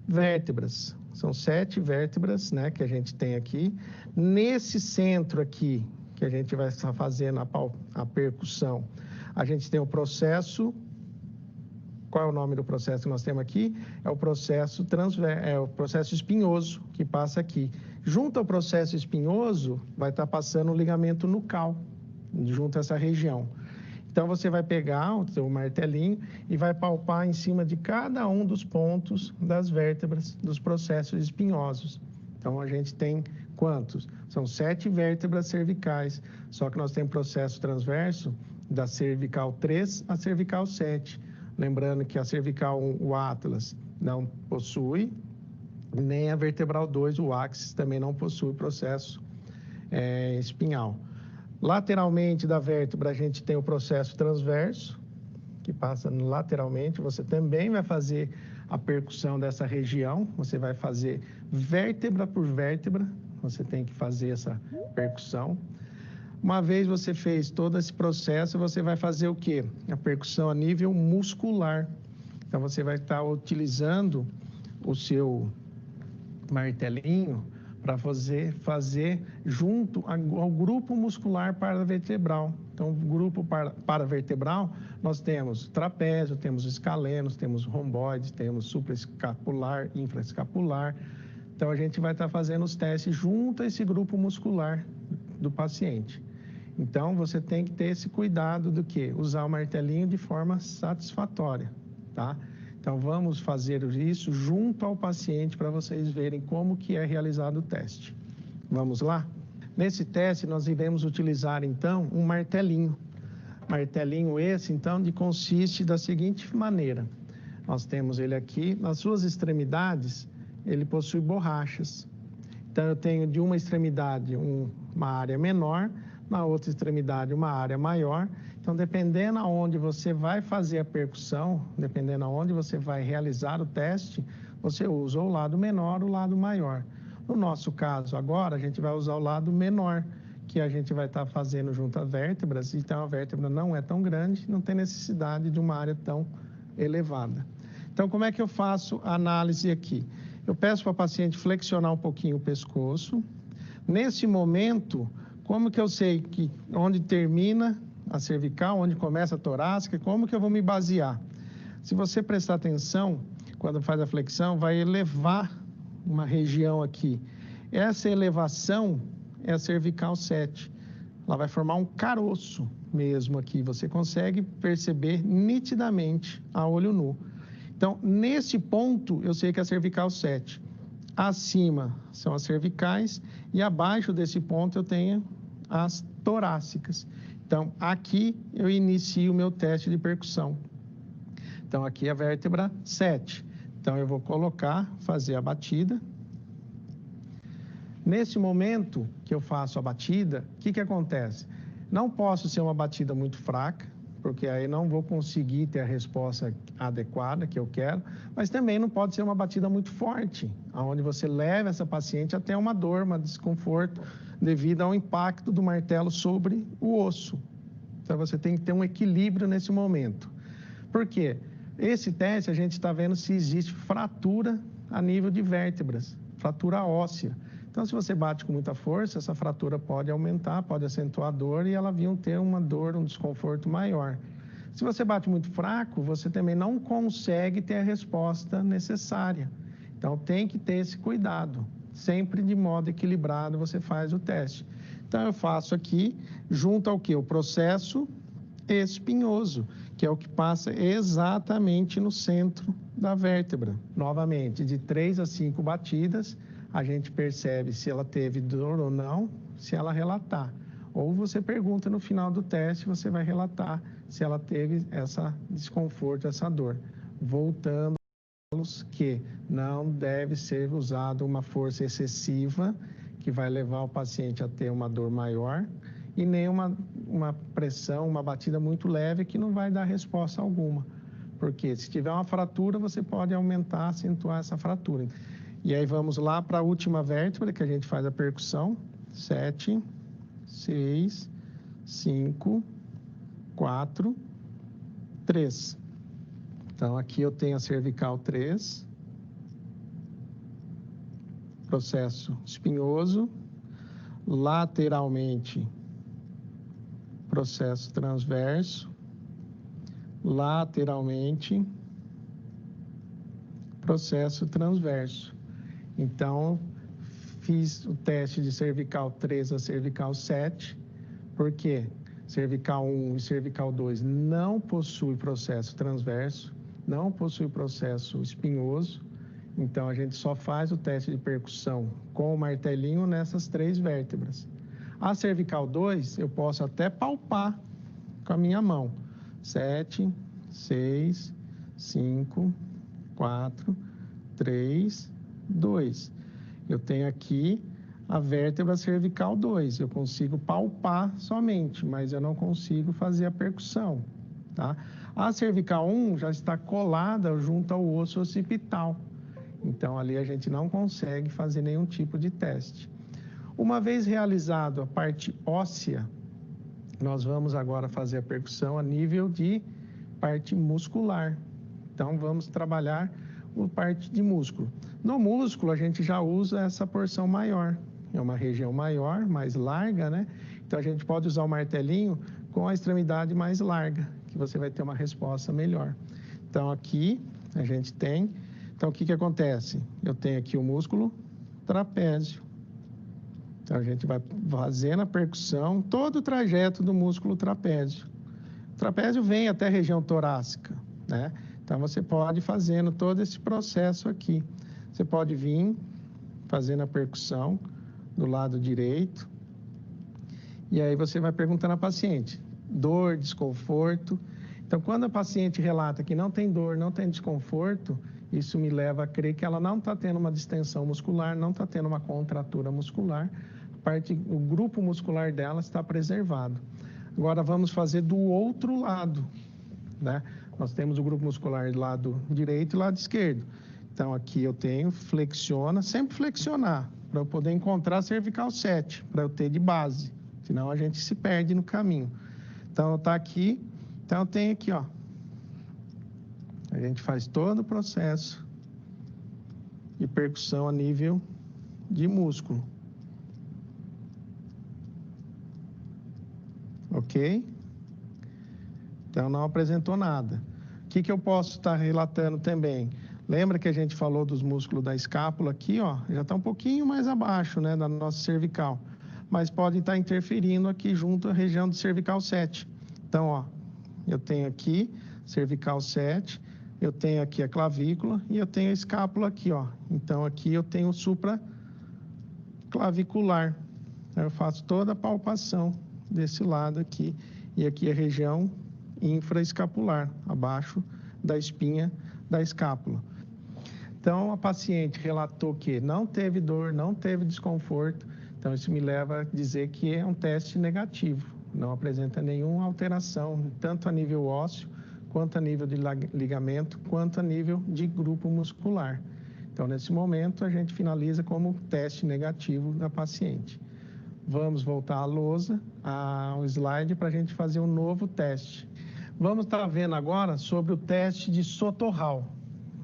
vértebras. São 7 vértebras, né, que a gente tem aqui. Nesse centro aqui, que a gente vai estar fazendo a percussão, a gente tem o processo. Qual é o nome do processo que nós temos aqui? É o processo o processo espinhoso, que passa aqui. Junto ao processo espinhoso, vai estar passando o ligamento nucal, junto a essa região. Então, você vai pegar o seu martelinho e vai palpar em cima de cada um dos pontos das vértebras dos processos espinhosos. Então, a gente tem quantos? São 7 vértebras cervicais, só que nós temos processo transverso da cervical 3 a cervical 7. Lembrando que a cervical 1, o Atlas, não possui, nem a vertebral 2, o Axis, também não possui processo espinhal. Lateralmente da vértebra, a gente tem o processo transverso, que passa lateralmente. Você também vai fazer a percussão dessa região, você vai fazer vértebra por vértebra, você tem que fazer essa percussão. Uma vez você fez todo esse processo, você vai fazer o quê? A percussão a nível muscular. Então, você vai estar utilizando o seu martelinho para fazer junto ao grupo muscular paravertebral. Então, o grupo paravertebral, nós temos trapézio, temos escalenos, temos romboides, temos supraescapular, infraescapular. Então, a gente vai estar fazendo os testes junto a esse grupo muscular do paciente. Então, você tem que ter esse cuidado do que? Usar o martelinho de forma satisfatória, tá? Então, vamos fazer isso junto ao paciente para vocês verem como que é realizado o teste. Vamos lá? Nesse teste, nós iremos utilizar, então, um martelinho. Martelinho esse, então, consiste da seguinte maneira. Nós temos ele aqui, nas suas extremidades, ele possui borrachas. Então, eu tenho de uma extremidade uma área menor, na outra extremidade uma área maior. Então, dependendo aonde você vai fazer a percussão, dependendo aonde você vai realizar o teste, você usa o lado menor ou o lado maior. No nosso caso, agora, a gente vai usar o lado menor, que a gente vai estar fazendo junto às vértebras. Então, a vértebra não é tão grande, não tem necessidade de uma área tão elevada. Então, como é que eu faço a análise aqui? Eu peço para o paciente flexionar um pouquinho o pescoço. Nesse momento, como que eu sei que onde termina a cervical, onde começa a torácica, como que eu vou me basear? Se você prestar atenção, quando faz a flexão, vai elevar uma região aqui. Essa elevação é a cervical 7. Ela vai formar um caroço mesmo aqui. Você consegue perceber nitidamente a olho nu. Então, nesse ponto, eu sei que é a cervical 7. Acima são as cervicais e abaixo desse ponto eu tenho as torácicas. Então, aqui eu inicio o meu teste de percussão. Então, aqui é a vértebra 7. Então, eu vou colocar, fazer a batida. Nesse momento que eu faço a batida, o que acontece? Não posso ser uma batida muito fraca, porque aí não vou conseguir ter a resposta adequada que eu quero, mas também não pode ser uma batida muito forte, onde você leva essa paciente até uma dor, um desconforto, devido ao impacto do martelo sobre o osso. Então, você tem que ter um equilíbrio nesse momento. Por quê? Esse teste, a gente está vendo se existe fratura a nível de vértebras, fratura óssea. Então, se você bate com muita força, essa fratura pode aumentar, pode acentuar a dor e ela vir ter uma dor, um desconforto maior. Se você bate muito fraco, você também não consegue ter a resposta necessária. Então, tem que ter esse cuidado. Sempre de modo equilibrado você faz o teste. Então, eu faço aqui, junto ao quê? O processo espinhoso, que é o que passa exatamente no centro da vértebra. Novamente, de 3 a 5 batidas, a gente percebe se ela teve dor ou não, se ela relatar. Ou você pergunta no final do teste, você vai relatar se ela teve esse desconforto, essa dor. Voltando que não deve ser usado uma força excessiva, que vai levar o paciente a ter uma dor maior, e nem uma pressão, uma batida muito leve, que não vai dar resposta alguma. Porque se tiver uma fratura, você pode aumentar, acentuar essa fratura. E aí vamos lá para a última vértebra, que a gente faz a percussão. 7, 6, 5, 4, 3. Então, aqui eu tenho a cervical 3. Processo espinhoso. Lateralmente, processo transverso. Lateralmente, processo transverso. Então, fiz o teste de cervical 3 a cervical 7, porque cervical 1 e cervical 2 não possui processo transverso, não possui processo espinhoso, então a gente só faz o teste de percussão com o martelinho nessas 3 vértebras. A cervical 2, eu posso até palpar com a minha mão. 7, 6, 5, 4, 3, 2. Eu tenho aqui a vértebra cervical 2. Eu consigo palpar somente, mas eu não consigo fazer a percussão, tá? A cervical 1 já está colada junto ao osso occipital. Então, ali a gente não consegue fazer nenhum tipo de teste. Uma vez realizado a parte óssea, nós vamos agora fazer a percussão a nível de parte muscular. Então, vamos trabalhar a parte de músculo. No músculo, a gente já usa essa porção maior. É uma região maior, mais larga, né? Então, a gente pode usar o martelinho com a extremidade mais larga, que você vai ter uma resposta melhor. Então, aqui a gente tem... Então, o que acontece? Eu tenho aqui o músculo trapézio. Então, a gente vai fazendo a percussão, todo o trajeto do músculo trapézio. O trapézio vem até a região torácica, né? Então, você pode ir fazendo todo esse processo aqui. Você pode vir fazendo a percussão do lado direito. E aí você vai perguntando à paciente, dor, desconforto. Então, quando a paciente relata que não tem dor, não tem desconforto, isso me leva a crer que ela não está tendo uma distensão muscular, não está tendo uma contratura muscular. O grupo muscular dela está preservado. Agora, vamos fazer do outro lado, né? Nós temos o grupo muscular do lado direito e lado esquerdo. Então, aqui eu tenho, flexiona, sempre flexionar, para eu poder encontrar a cervical 7, para eu ter de base, senão a gente se perde no caminho. Então, está aqui, então eu tenho aqui, ó. A gente faz todo o processo de percussão a nível de músculo. Ok? Então, não apresentou nada. O que eu posso estar relatando também? Lembra que a gente falou dos músculos da escápula aqui, ó? Já está um pouquinho mais abaixo, né, da nossa cervical. Mas pode estar interferindo aqui junto à região do cervical 7. Então, ó, eu tenho aqui cervical 7, eu tenho aqui a clavícula e eu tenho a escápula aqui, ó. Então, aqui eu tenho o supraclavicular. Eu faço toda a palpação desse lado aqui. E aqui a região infraescapular, abaixo da espinha da escápula. Então, a paciente relatou que não teve dor, não teve desconforto. Então, isso me leva a dizer que é um teste negativo. Não apresenta nenhuma alteração, tanto a nível ósseo, quanto a nível de ligamento, quanto a nível de grupo muscular. Então, nesse momento, a gente finaliza como teste negativo da paciente. Vamos voltar à lousa, ao slide, para a gente fazer um novo teste. Vamos estar vendo agora sobre o teste de Soto-Hall.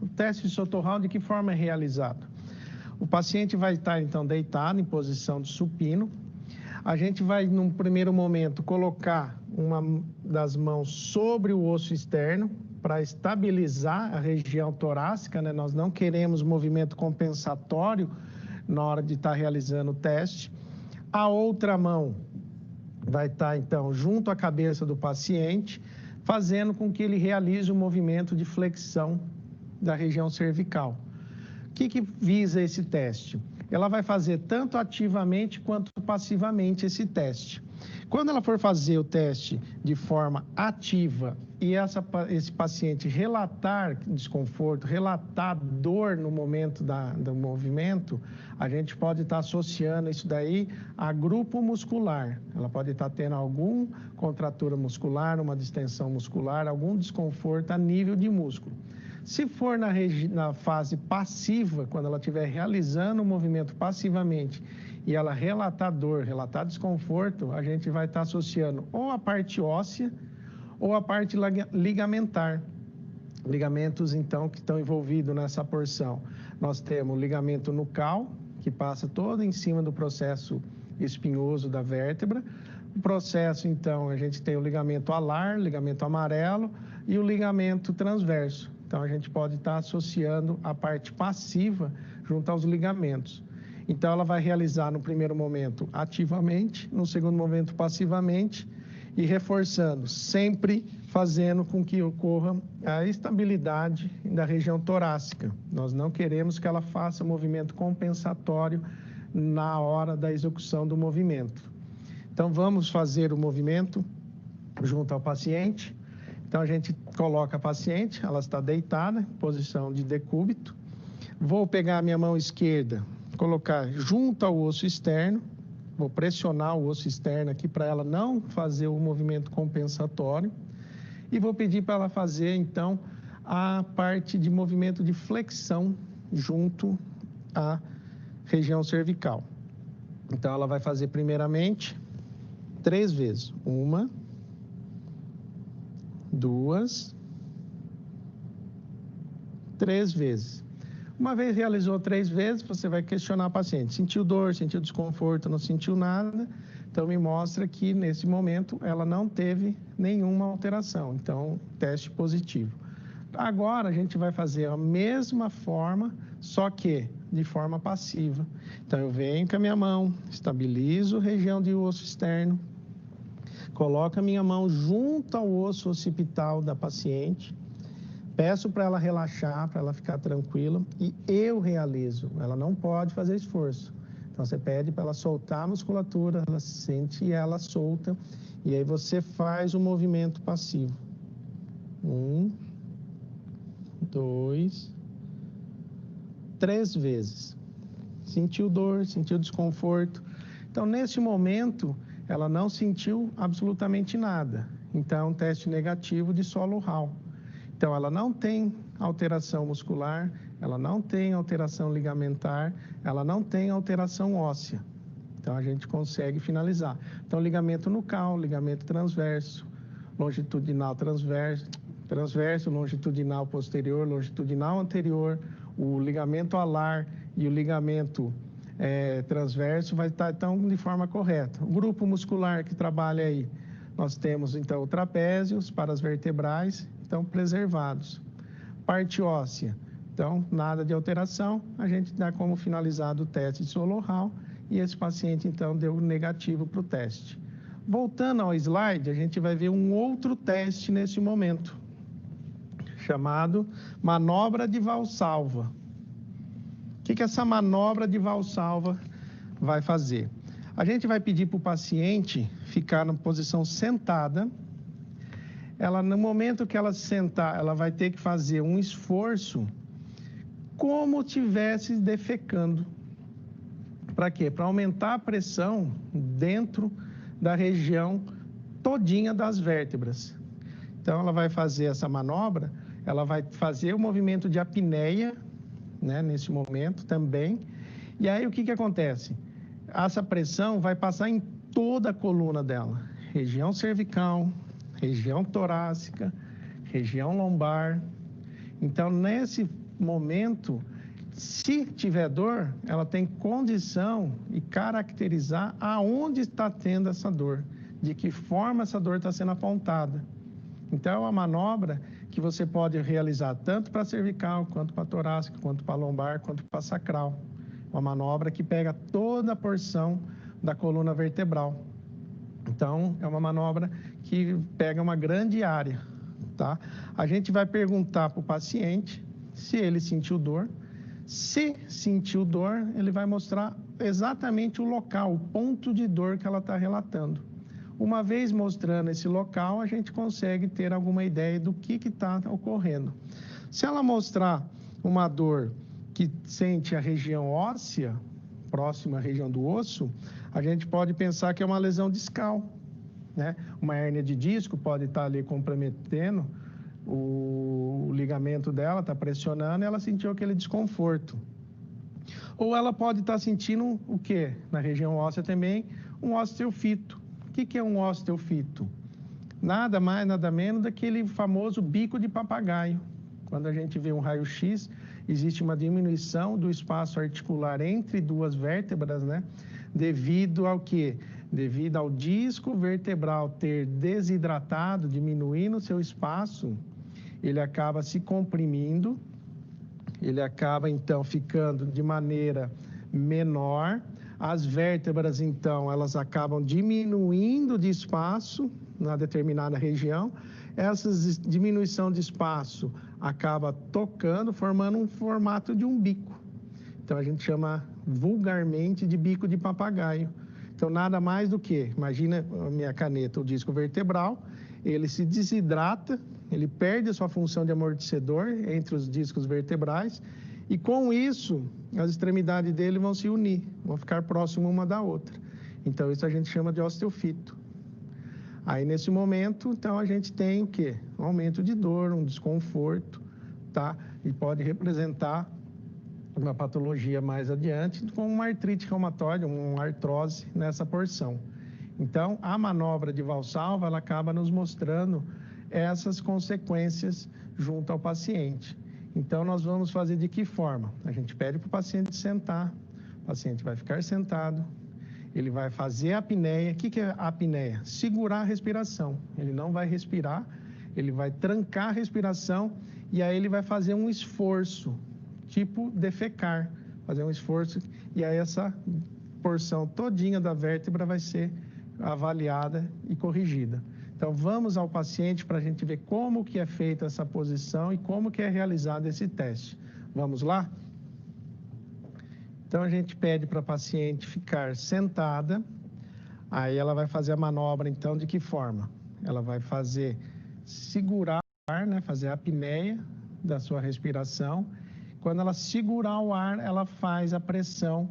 O teste de Soto-Hall, de que forma é realizado? O paciente vai estar, então, deitado em posição de supino. A gente vai, num primeiro momento, colocar uma das mãos sobre o osso externo para estabilizar a região torácica, né? Nós não queremos movimento compensatório na hora de estar realizando o teste. A outra mão vai estar, então, junto à cabeça do paciente, fazendo com que ele realize o movimento de flexão da região cervical. O que visa esse teste? Ela vai fazer tanto ativamente quanto passivamente esse teste. Quando ela for fazer o teste de forma ativa e esse paciente relatar desconforto, relatar dor no momento do movimento, a gente pode estar associando isso daí a grupo muscular. Ela pode estar tendo alguma contratura muscular, uma distensão muscular, algum desconforto a nível de músculo. Se for na fase passiva, quando ela estiver realizando o movimento passivamente e ela relatar dor, relatar desconforto, a gente vai estar associando ou a parte óssea ou a parte ligamentar. Ligamentos, então, que estão envolvidos nessa porção. Nós temos o ligamento nucal, que passa todo em cima do processo espinhoso da vértebra. O processo, então, a gente tem o ligamento alar, ligamento amarelo e o ligamento transverso. Então, a gente pode estar associando a parte passiva junto aos ligamentos. Então, ela vai realizar no primeiro momento ativamente, no segundo momento passivamente e reforçando, sempre fazendo com que ocorra a estabilidade da região torácica. Nós não queremos que ela faça movimento compensatório na hora da execução do movimento. Então, vamos fazer o movimento junto ao paciente. Então, a gente coloca a paciente, ela está deitada, em posição de decúbito. Vou pegar a minha mão esquerda, colocar junto ao osso externo. Vou pressionar o osso externo aqui para ela não fazer o movimento compensatório. E vou pedir para ela fazer, então, a parte de movimento de flexão junto à região cervical. Então, ela vai fazer primeiramente 3 vezes. 1, 2, 3 vezes. Uma vez realizou 3 vezes, você vai questionar a paciente. Sentiu dor, sentiu desconforto, não sentiu nada? Então, me mostra que, nesse momento, ela não teve nenhuma alteração. Então, teste positivo. Agora, a gente vai fazer a mesma forma, só que de forma passiva. Então, eu venho com a minha mão, estabilizo a região de osso externo, coloco a minha mão junto ao osso occipital da paciente, peço para ela relaxar, para ela ficar tranquila e eu realizo. Ela não pode fazer esforço. Então, você pede para ela soltar a musculatura, ela sente ela solta e aí você faz o movimento passivo. 1, 2, 3 vezes. Sentiu dor, sentiu desconforto. Então, nesse momento, ela não sentiu absolutamente nada. Então, é um teste negativo de solo oral. Então, ela não tem alteração muscular, ela não tem alteração ligamentar, ela não tem alteração óssea. Então, a gente consegue finalizar. Então, ligamento nucal, ligamento transverso, longitudinal transverso, longitudinal posterior, longitudinal anterior, o ligamento alar e o ligamento transverso vai estar, então, de forma correta. O grupo muscular que trabalha aí, nós temos, então, o trapézio, os paravertebrais, então, preservados. Parte óssea, então, nada de alteração, a gente dá como finalizado o teste de solo oral e esse paciente, então, deu negativo para o teste. Voltando ao slide, a gente vai ver um outro teste nesse momento, chamado manobra de Valsalva. O que essa manobra de Valsalva vai fazer? A gente vai pedir para o paciente ficar na posição sentada. Ela, no momento que ela sentar, ela vai ter que fazer um esforço como estivesse defecando. Para quê? Para aumentar a pressão dentro da região todinha das vértebras. Então, ela vai fazer essa manobra, ela vai fazer o movimento de apneia, né, nesse momento também. E aí, o que acontece? Essa pressão vai passar em toda a coluna dela. Região cervical, região torácica, região lombar. Então, nesse momento, se tiver dor, ela tem condição de caracterizar aonde está tendo essa dor, de que forma essa dor está sendo apontada. Então, é uma manobra que você pode realizar tanto para cervical, quanto para torácica, quanto para lombar, quanto para sacral. Uma manobra que pega toda a porção da coluna vertebral. Então, é uma manobra que pega uma grande área, tá? A gente vai perguntar para o paciente se ele sentiu dor. Se sentiu dor, ele vai mostrar exatamente o local, o ponto de dor que ela está relatando. Uma vez mostrando esse local, a gente consegue ter alguma ideia do que está ocorrendo. Se ela mostrar uma dor que sente a região óssea, próxima à região do osso, a gente pode pensar que é uma lesão discal, né? Uma hérnia de disco pode estar ali comprometendo o ligamento dela, está pressionando e ela sentiu aquele desconforto. Ou ela pode estar sentindo o quê? Na região óssea também, um osteofito. O que é um osteofito? Nada mais, nada menos daquele famoso bico de papagaio. Quando a gente vê um raio-x, existe uma diminuição do espaço articular entre duas vértebras, né? Devido ao quê? Devido ao disco vertebral ter desidratado, diminuindo o seu espaço, ele acaba se comprimindo, ele acaba, então, ficando de maneira menor. As vértebras, então, elas acabam diminuindo de espaço na determinada região. Essa diminuição de espaço acaba tocando, formando um formato de um bico. Então, a gente chama vulgarmente de bico de papagaio. Então, nada mais do que, imagina a minha caneta, o disco vertebral, ele se desidrata, ele perde a sua função de amortecedor entre os discos vertebrais e, com isso, as extremidades dele vão se unir, vão ficar próximas uma da outra. Então, isso a gente chama de osteofito. Aí, nesse momento, então, a gente tem o quê? Um aumento de dor, um desconforto, tá? E pode representar uma patologia mais adiante, com uma artrite reumatoide, uma artrose nessa porção. Então, a manobra de Valsalva, ela acaba nos mostrando essas consequências junto ao paciente. Então, nós vamos fazer de que forma? A gente pede para o paciente sentar, o paciente vai ficar sentado, ele vai fazer a apneia. O que é a apneia? Segurar a respiração. Ele não vai respirar, ele vai trancar a respiração e aí ele vai fazer um esforço, tipo defecar, fazer um esforço, e aí essa porção todinha da vértebra vai ser avaliada e corrigida. Então, vamos ao paciente para a gente ver como que é feita essa posição e como que é realizado esse teste. Vamos lá? Então, a gente pede para a paciente ficar sentada, aí ela vai fazer a manobra, então, de que forma? Ela vai fazer, segurar o ar, né, fazer a apneia da sua respiração. Quando ela segurar o ar, ela faz a pressão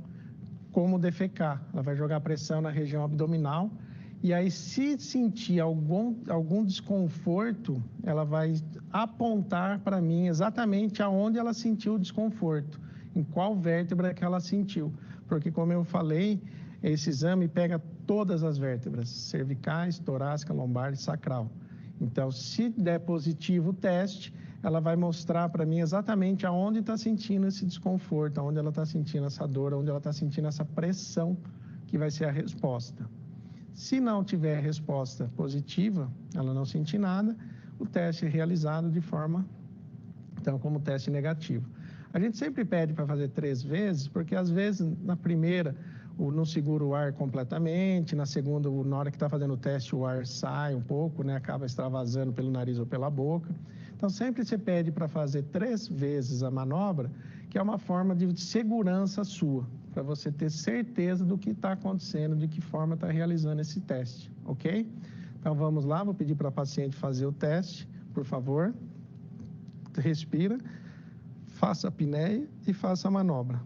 como defecar. Ela vai jogar pressão na região abdominal. E aí, se sentir algum desconforto, ela vai apontar para mim exatamente aonde ela sentiu o desconforto, em qual vértebra que ela sentiu. Porque, como eu falei, esse exame pega todas as vértebras, cervicais, torácica, lombar e sacral. Então, se der positivo o teste, ela vai mostrar para mim exatamente aonde está sentindo esse desconforto, aonde ela está sentindo essa dor, aonde ela está sentindo essa pressão, que vai ser a resposta. Se não tiver resposta positiva, ela não sentir nada, o teste é realizado de forma, então, como teste negativo. A gente sempre pede para fazer 3 vezes, porque às vezes na primeira não segura o ar completamente, na segunda, na hora que está fazendo o teste, o ar sai um pouco, né, acaba extravasando pelo nariz ou pela boca. Então, sempre você pede para fazer 3 vezes a manobra, que é uma forma de segurança sua, para você ter certeza do que está acontecendo, de que forma está realizando esse teste, ok? Então, vamos lá, vou pedir para a paciente fazer o teste, por favor. Respira, faça a apneia e faça a manobra.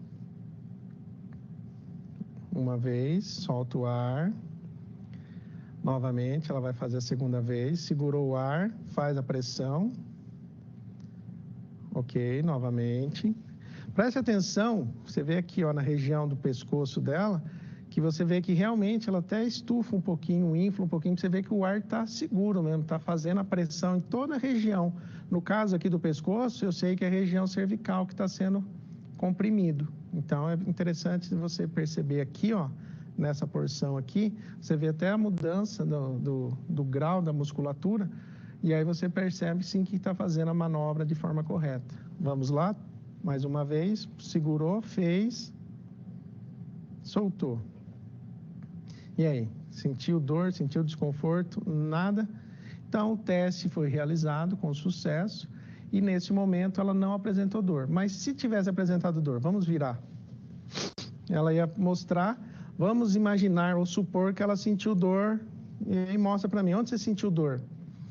Uma vez, solta o ar. Novamente, ela vai fazer a segunda vez. Segurou o ar, faz a pressão. Ok, novamente. Preste atenção, você vê aqui, ó, na região do pescoço dela, que você vê que realmente ela até estufa um pouquinho, infla um pouquinho, você vê que o ar está seguro mesmo, está fazendo a pressão em toda a região. No caso aqui do pescoço, eu sei que é a região cervical que está sendo comprimido. Então, é interessante você perceber aqui, ó, nessa porção aqui, você vê até a mudança do grau da musculatura, e aí você percebe sim que está fazendo a manobra de forma correta. Vamos lá? Mais uma vez, segurou, fez, soltou. E aí, sentiu dor, sentiu desconforto? Nada? Então, o teste foi realizado com sucesso e, nesse momento, ela não apresentou dor. Mas, se tivesse apresentado dor, vamos virar. Ela ia mostrar, vamos imaginar ou supor que ela sentiu dor e aí mostra para mim, onde você sentiu dor?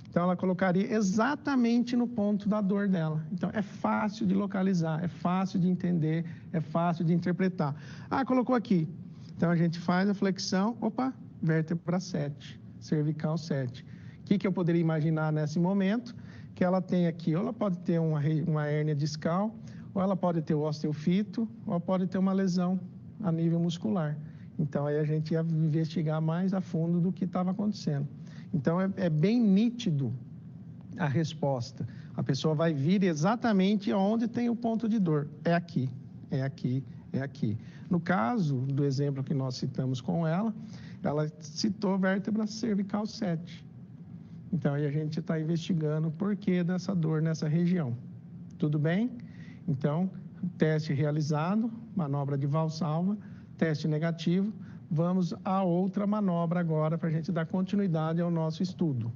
Então, ela colocaria exatamente no ponto da dor dela. Então, é fácil de localizar, é fácil de entender, é fácil de interpretar. Ah, colocou aqui. Então, a gente faz a flexão, opa, vértebra 7, cervical 7. O que eu poderia imaginar nesse momento? Que ela tem aqui, ou ela pode ter uma hérnia discal, ou ela pode ter o osteofito, ou pode ter uma lesão a nível muscular. Então, aí a gente ia investigar mais a fundo do que estava acontecendo. Então, é bem nítido a resposta. A pessoa vai vir exatamente onde tem o ponto de dor. É aqui, é aqui, é aqui. No caso do exemplo que nós citamos com ela citou vértebra cervical 7. Então, aí a gente está investigando o porquê dessa dor nessa região. Tudo bem? Então, teste realizado, manobra de Valsalva, teste negativo. Vamos a outra manobra agora para a gente dar continuidade ao nosso estudo.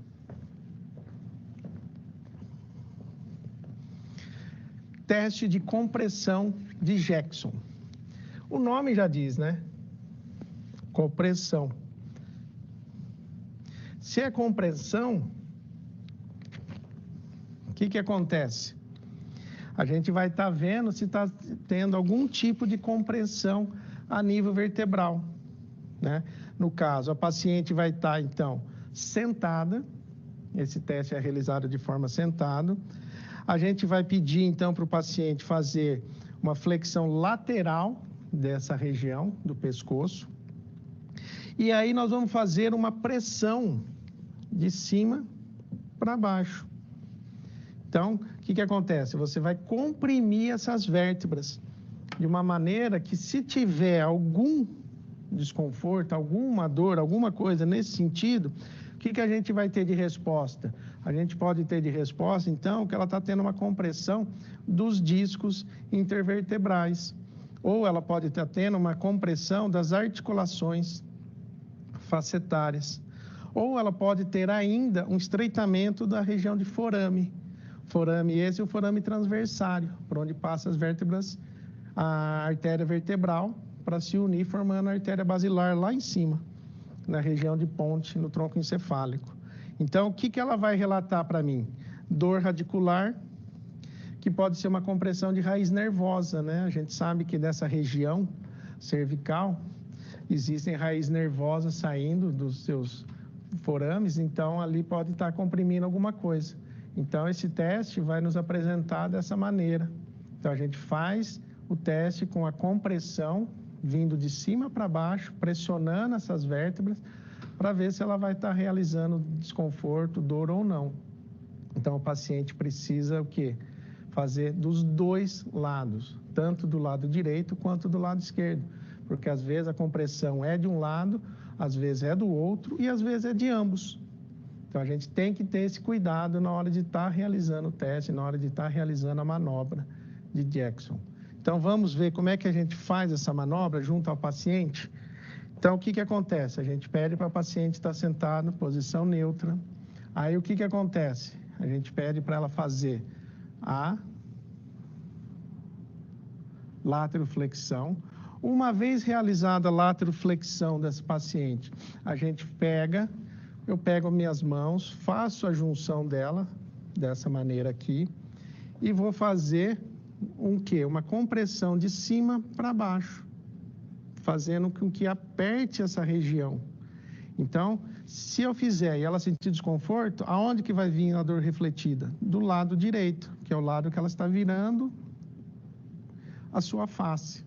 Teste de compressão de Jackson. O nome já diz, né? Compressão. Se é compressão, o que acontece? A gente vai estar vendo se está tendo algum tipo de compressão a nível vertebral, né? No caso, a paciente vai estar, então, sentada. Esse teste é realizado de forma sentada. A gente vai pedir, então, para o paciente fazer uma flexão lateral dessa região do pescoço. E aí nós vamos fazer uma pressão de cima para baixo. Então, o que acontece? Você vai comprimir essas vértebras de uma maneira que, se tiver algum desconforto, alguma dor, alguma coisa nesse sentido, o que a gente vai ter de resposta? A gente pode ter de resposta, então, que ela está tendo uma compressão dos discos intervertebrais. ou ela pode estar tendo uma compressão das articulações facetárias, ou ela pode ter ainda um estreitamento da região de forame. Forame esse é o forame transversário, por onde passam as vértebras, a artéria vertebral, para se unir formando a artéria basilar lá em cima, na região de ponte, no tronco encefálico. Então, o que ela vai relatar para mim? Dor radicular, que pode ser uma compressão de raiz nervosa, né? A gente sabe que nessa região cervical existem raízes nervosas saindo dos seus forames, então ali pode estar comprimindo alguma coisa. Então, esse teste vai nos apresentar dessa maneira. Então, a gente faz o teste com a compressão vindo de cima para baixo, pressionando essas vértebras, para ver se ela vai estar realizando desconforto, dor ou não. Então, o paciente precisa o quê? Fazer dos dois lados, tanto do lado direito quanto do lado esquerdo, porque às vezes a compressão é de um lado, às vezes é do outro e às vezes é de ambos. Então, a gente tem que ter esse cuidado na hora de estar realizando o teste, na hora de estar realizando a manobra de Jackson. Então, vamos ver como é que a gente faz essa manobra junto ao paciente. Então, o que acontece? A gente pede para o paciente estar sentado em posição neutra. Aí, o que acontece? A gente pede para ela fazer a lateroflexão. Uma vez realizada a lateroflexão desse paciente, a gente eu pego as minhas mãos, faço a junção dela, dessa maneira aqui, e vou fazer uma compressão de cima para baixo, fazendo com que aperte essa região. Então, se eu fizer e ela sentir desconforto, aonde que vai vir a dor refletida? Do lado direito, que é o lado que ela está virando a sua face.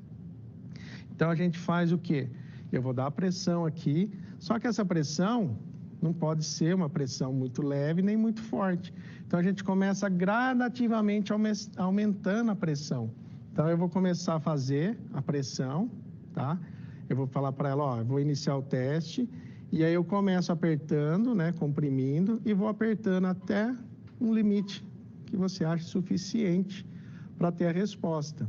Então, a gente faz o quê? Eu vou dar a pressão aqui, só que essa pressão não pode ser uma pressão muito leve nem muito forte. Então, a gente começa gradativamente aumentando a pressão. Então, eu vou começar a fazer a pressão, tá? Eu vou falar para ela, eu vou iniciar o teste, e aí eu começo apertando, né, comprimindo, e vou apertando até um limite que você acha suficiente para ter a resposta.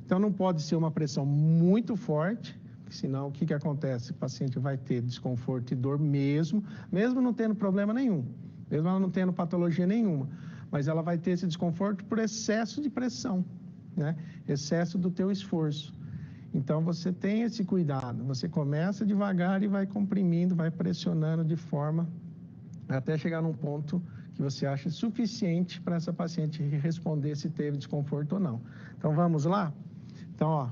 Então, não pode ser uma pressão muito forte, senão o que acontece? O paciente vai ter desconforto e dor mesmo não tendo problema nenhum, mesmo ela não tendo patologia nenhuma, mas ela vai ter esse desconforto por excesso de pressão, né? Excesso do teu esforço. Então, você tem esse cuidado, você começa devagar e vai comprimindo, vai pressionando de forma até chegar num ponto que você acha suficiente para essa paciente responder se teve desconforto ou não. Então, vamos lá? Então,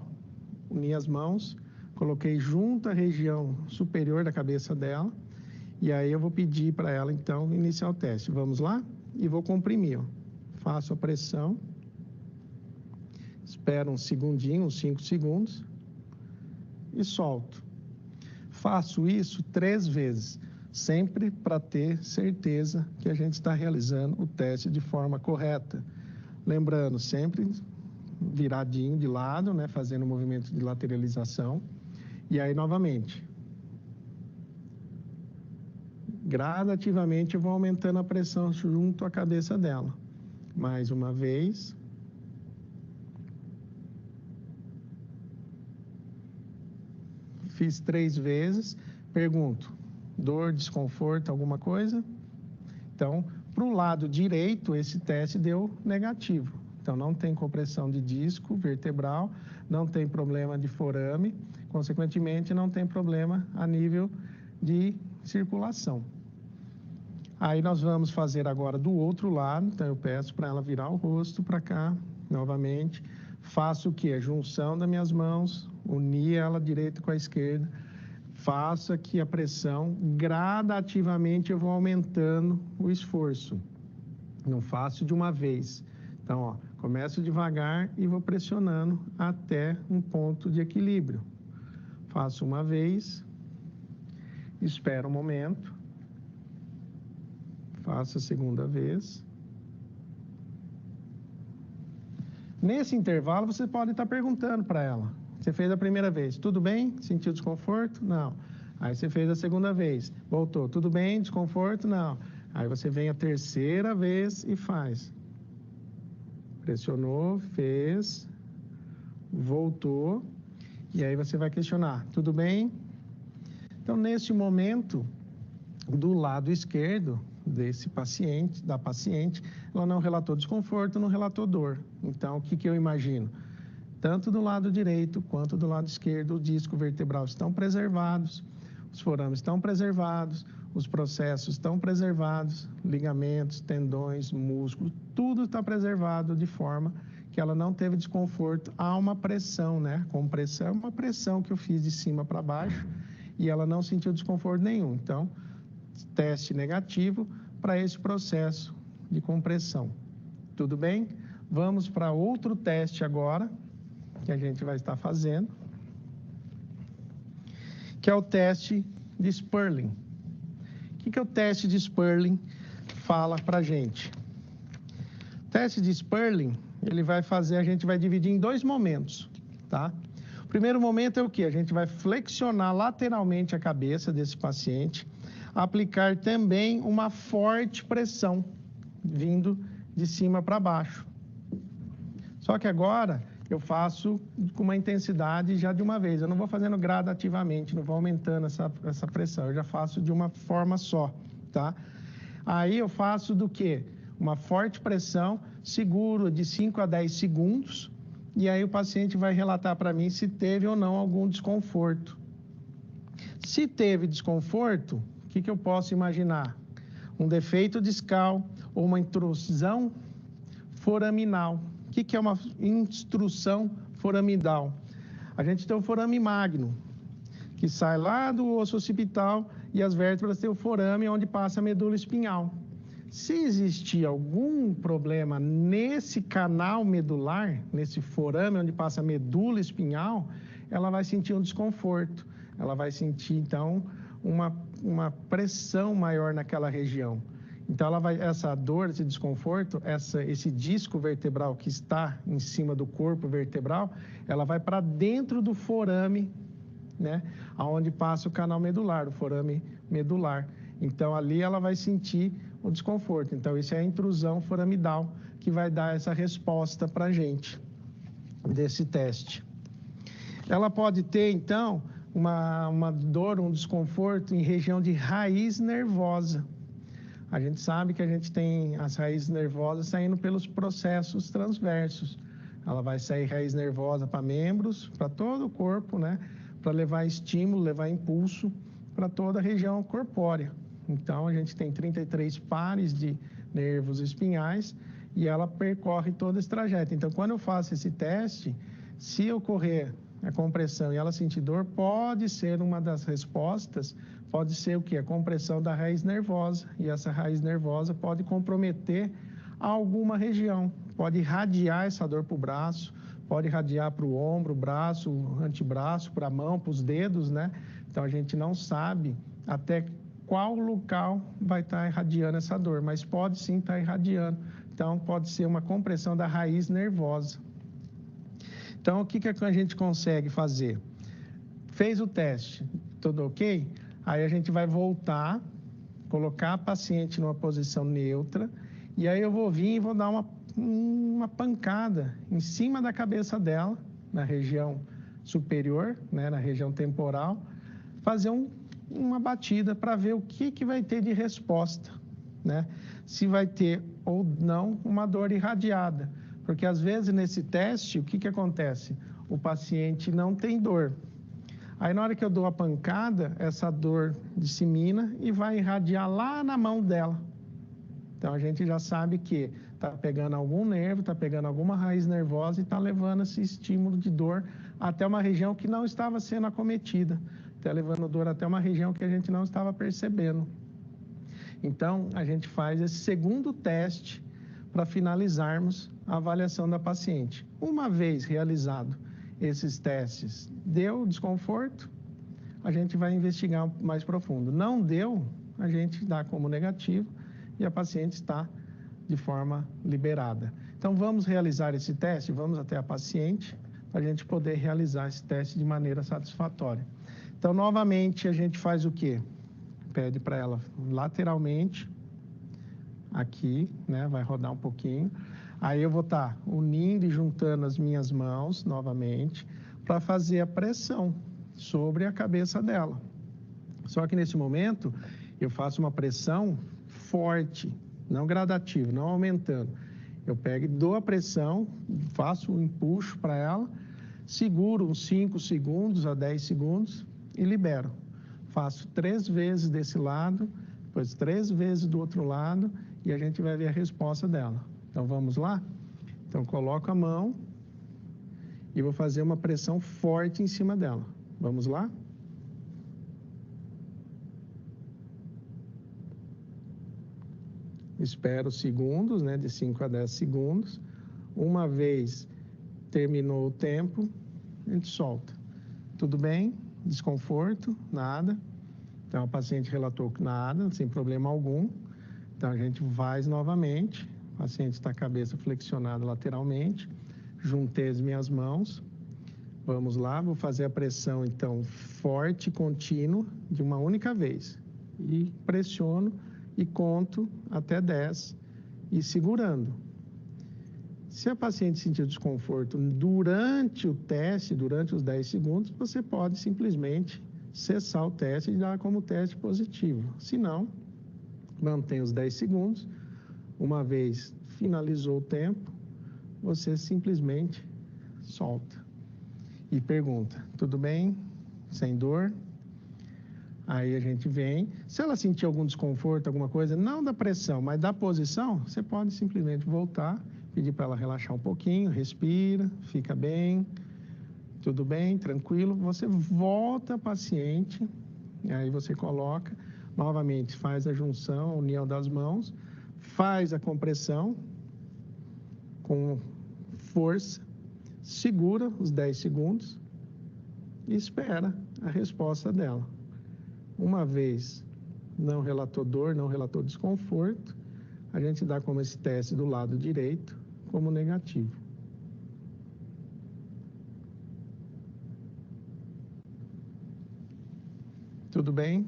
uni as mãos, coloquei junto à região superior da cabeça dela, e aí eu vou pedir para ela, então, iniciar o teste. Vamos lá? E vou comprimir, Faço a pressão, espero uns segundinhos, uns 5 segundos, e solto. Faço isso 3 vezes, sempre para ter certeza que a gente está realizando o teste de forma correta. Lembrando, sempre viradinho de lado, né, fazendo o movimento de lateralização. E aí, novamente, gradativamente eu vou aumentando a pressão junto à cabeça dela. Mais uma vez. Fiz 3 vezes. Pergunto, dor, desconforto, alguma coisa? Então, para o lado direito, esse teste deu negativo. Então, não tem compressão de disco vertebral, não tem problema de forame, consequentemente, não tem problema a nível de circulação. Aí, nós vamos fazer agora do outro lado, então eu peço para ela virar o rosto para cá, novamente. Faço o quê? A junção das minhas mãos, unir ela direita com a esquerda, faço aqui a pressão, gradativamente eu vou aumentando o esforço, não faço de uma vez. Então, começo devagar e vou pressionando até um ponto de equilíbrio. Faço uma vez, espero um momento, faço a segunda vez. Nesse intervalo, você pode estar perguntando para ela. Você fez a primeira vez, tudo bem? Sentiu desconforto? Não. Aí você fez a segunda vez, voltou, tudo bem? Desconforto? Não. Aí você vem a terceira vez e faz. Pressionou, fez, voltou, e aí você vai questionar, tudo bem? Então, nesse momento, do lado esquerdo desse paciente, da paciente, ela não relatou desconforto, não relatou dor. Então, o que eu imagino? Tanto do lado direito quanto do lado esquerdo, o disco vertebral estão preservados, os forames estão preservados, os processos estão preservados, ligamentos, tendões, músculos, tudo está preservado de forma que ela não teve desconforto. Há uma pressão, né? Compressão é uma pressão que eu fiz de cima para baixo e ela não sentiu desconforto nenhum. Então, teste negativo para esse processo de compressão. Tudo bem? Vamos para outro teste agora, que a gente vai estar fazendo, que é o teste de Sperling. O que é o teste de Sperling? Fala para a gente. O teste de Sperling, ele vai fazer, a gente vai dividir em dois momentos, tá? O primeiro momento é o quê? A gente vai flexionar lateralmente a cabeça desse paciente, aplicar também uma forte pressão, vindo de cima para baixo. Só que agora eu faço com uma intensidade já de uma vez. Eu não vou fazendo gradativamente, não vou aumentando essa pressão. Eu já faço de uma forma só, tá? Aí eu faço do quê? Uma forte pressão, seguro de 5 a 10 segundos, e aí o paciente vai relatar para mim se teve ou não algum desconforto. Se teve desconforto, o que eu posso imaginar? Um defeito discal ou uma intrusão foraminal. O que é uma intrusão foraminal? A gente tem o forame magno, que sai lá do osso occipital e as vértebras têm o forame onde passa a medula espinhal. Se existir algum problema nesse canal medular, nesse forame onde passa a medula espinhal, ela vai sentir um desconforto. Ela vai sentir, então, uma pressão maior naquela região. Então, essa dor, esse desconforto, esse disco vertebral que está em cima do corpo vertebral, ela vai para dentro do forame, né? Onde passa o canal medular, o forame medular. Então, ali ela vai sentir o desconforto. Então, isso é a intrusão foramidal que vai dar essa resposta para a gente desse teste. Ela pode ter, então, uma dor, um desconforto em região de raiz nervosa. A gente sabe que a gente tem as raízes nervosas saindo pelos processos transversos. Ela vai sair raiz nervosa para membros, para todo o corpo, né? Para levar estímulo, levar impulso para toda a região corpórea. Então, a gente tem 33 pares de nervos espinhais e ela percorre todo esse trajeto. Então, quando eu faço esse teste, se ocorrer a compressão e ela sentir dor, pode ser uma das respostas, pode ser o quê? A compressão da raiz nervosa. E essa raiz nervosa pode comprometer alguma região, pode irradiar essa dor para o braço, pode irradiar para o ombro, braço, antebraço, para a mão, para os dedos, né? Então, a gente não sabe até qual local vai estar irradiando essa dor, mas pode sim estar irradiando. Então, pode ser uma compressão da raiz nervosa. Então, o que a gente consegue fazer? Fez o teste, tudo ok? Aí a gente vai voltar, colocar a paciente numa posição neutra, e aí eu vou vir e vou dar uma pancada em cima da cabeça dela, na região superior, né, na região temporal, fazer uma batida para ver o que vai ter de resposta, né? Se vai ter ou não uma dor irradiada. Porque, às vezes, nesse teste, o que acontece? O paciente não tem dor. Aí, na hora que eu dou a pancada, essa dor dissemina e vai irradiar lá na mão dela. Então, a gente já sabe que está pegando algum nervo, está pegando alguma raiz nervosa e está levando esse estímulo de dor até uma região que não estava sendo acometida. Está levando dor até uma região que a gente não estava percebendo. Então, a gente faz esse segundo teste para finalizarmos a avaliação da paciente. Uma vez realizado esses testes, deu desconforto, a gente vai investigar mais profundo. Não deu, a gente dá como negativo e a paciente está de forma liberada. Então, vamos realizar esse teste, vamos até a paciente, para a gente poder realizar esse teste de maneira satisfatória. Então, novamente, a gente faz o quê? Pede para ela lateralmente, aqui, né? Vai rodar um pouquinho. Aí eu vou estar unindo e juntando as minhas mãos novamente para fazer a pressão sobre a cabeça dela. Só que nesse momento eu faço uma pressão forte, não gradativa, não aumentando. Eu pego e dou a pressão, faço um empuxo para ela, seguro uns 5 segundos a 10 segundos e libero. Faço 3 vezes desse lado, depois 3 vezes do outro lado e a gente vai ver a resposta dela. Então vamos lá? Então coloco a mão e vou fazer uma pressão forte em cima dela. Vamos lá? Espero segundos, né, de 5 a 10 segundos. Uma vez terminou o tempo, a gente solta. Tudo bem? Desconforto? Nada. Então, a paciente relatou que nada, sem problema algum. Então, a gente faz novamente. O paciente está com a cabeça flexionada lateralmente. Juntei as minhas mãos. Vamos lá, vou fazer a pressão, então, forte e contínua, de uma única vez. E pressiono e conto até 10 e segurando. Se a paciente sentir desconforto durante o teste, durante os 10 segundos, você pode simplesmente cessar o teste e dar como teste positivo. Se não, mantém os 10 segundos. Uma vez finalizou o tempo, você simplesmente solta. E pergunta, tudo bem? Sem dor? Aí a gente vem. Se ela sentir algum desconforto, alguma coisa, não da pressão, mas da posição, você pode simplesmente voltar, pedir para ela relaxar um pouquinho, respira, fica bem, tudo bem, tranquilo. Você volta a paciente, aí você coloca, novamente faz a junção, a união das mãos, faz a compressão com força, segura os 10 segundos e espera a resposta dela. Uma vez não relatou dor, não relatou desconforto, a gente dá como esse teste do lado direito como negativo. Tudo bem?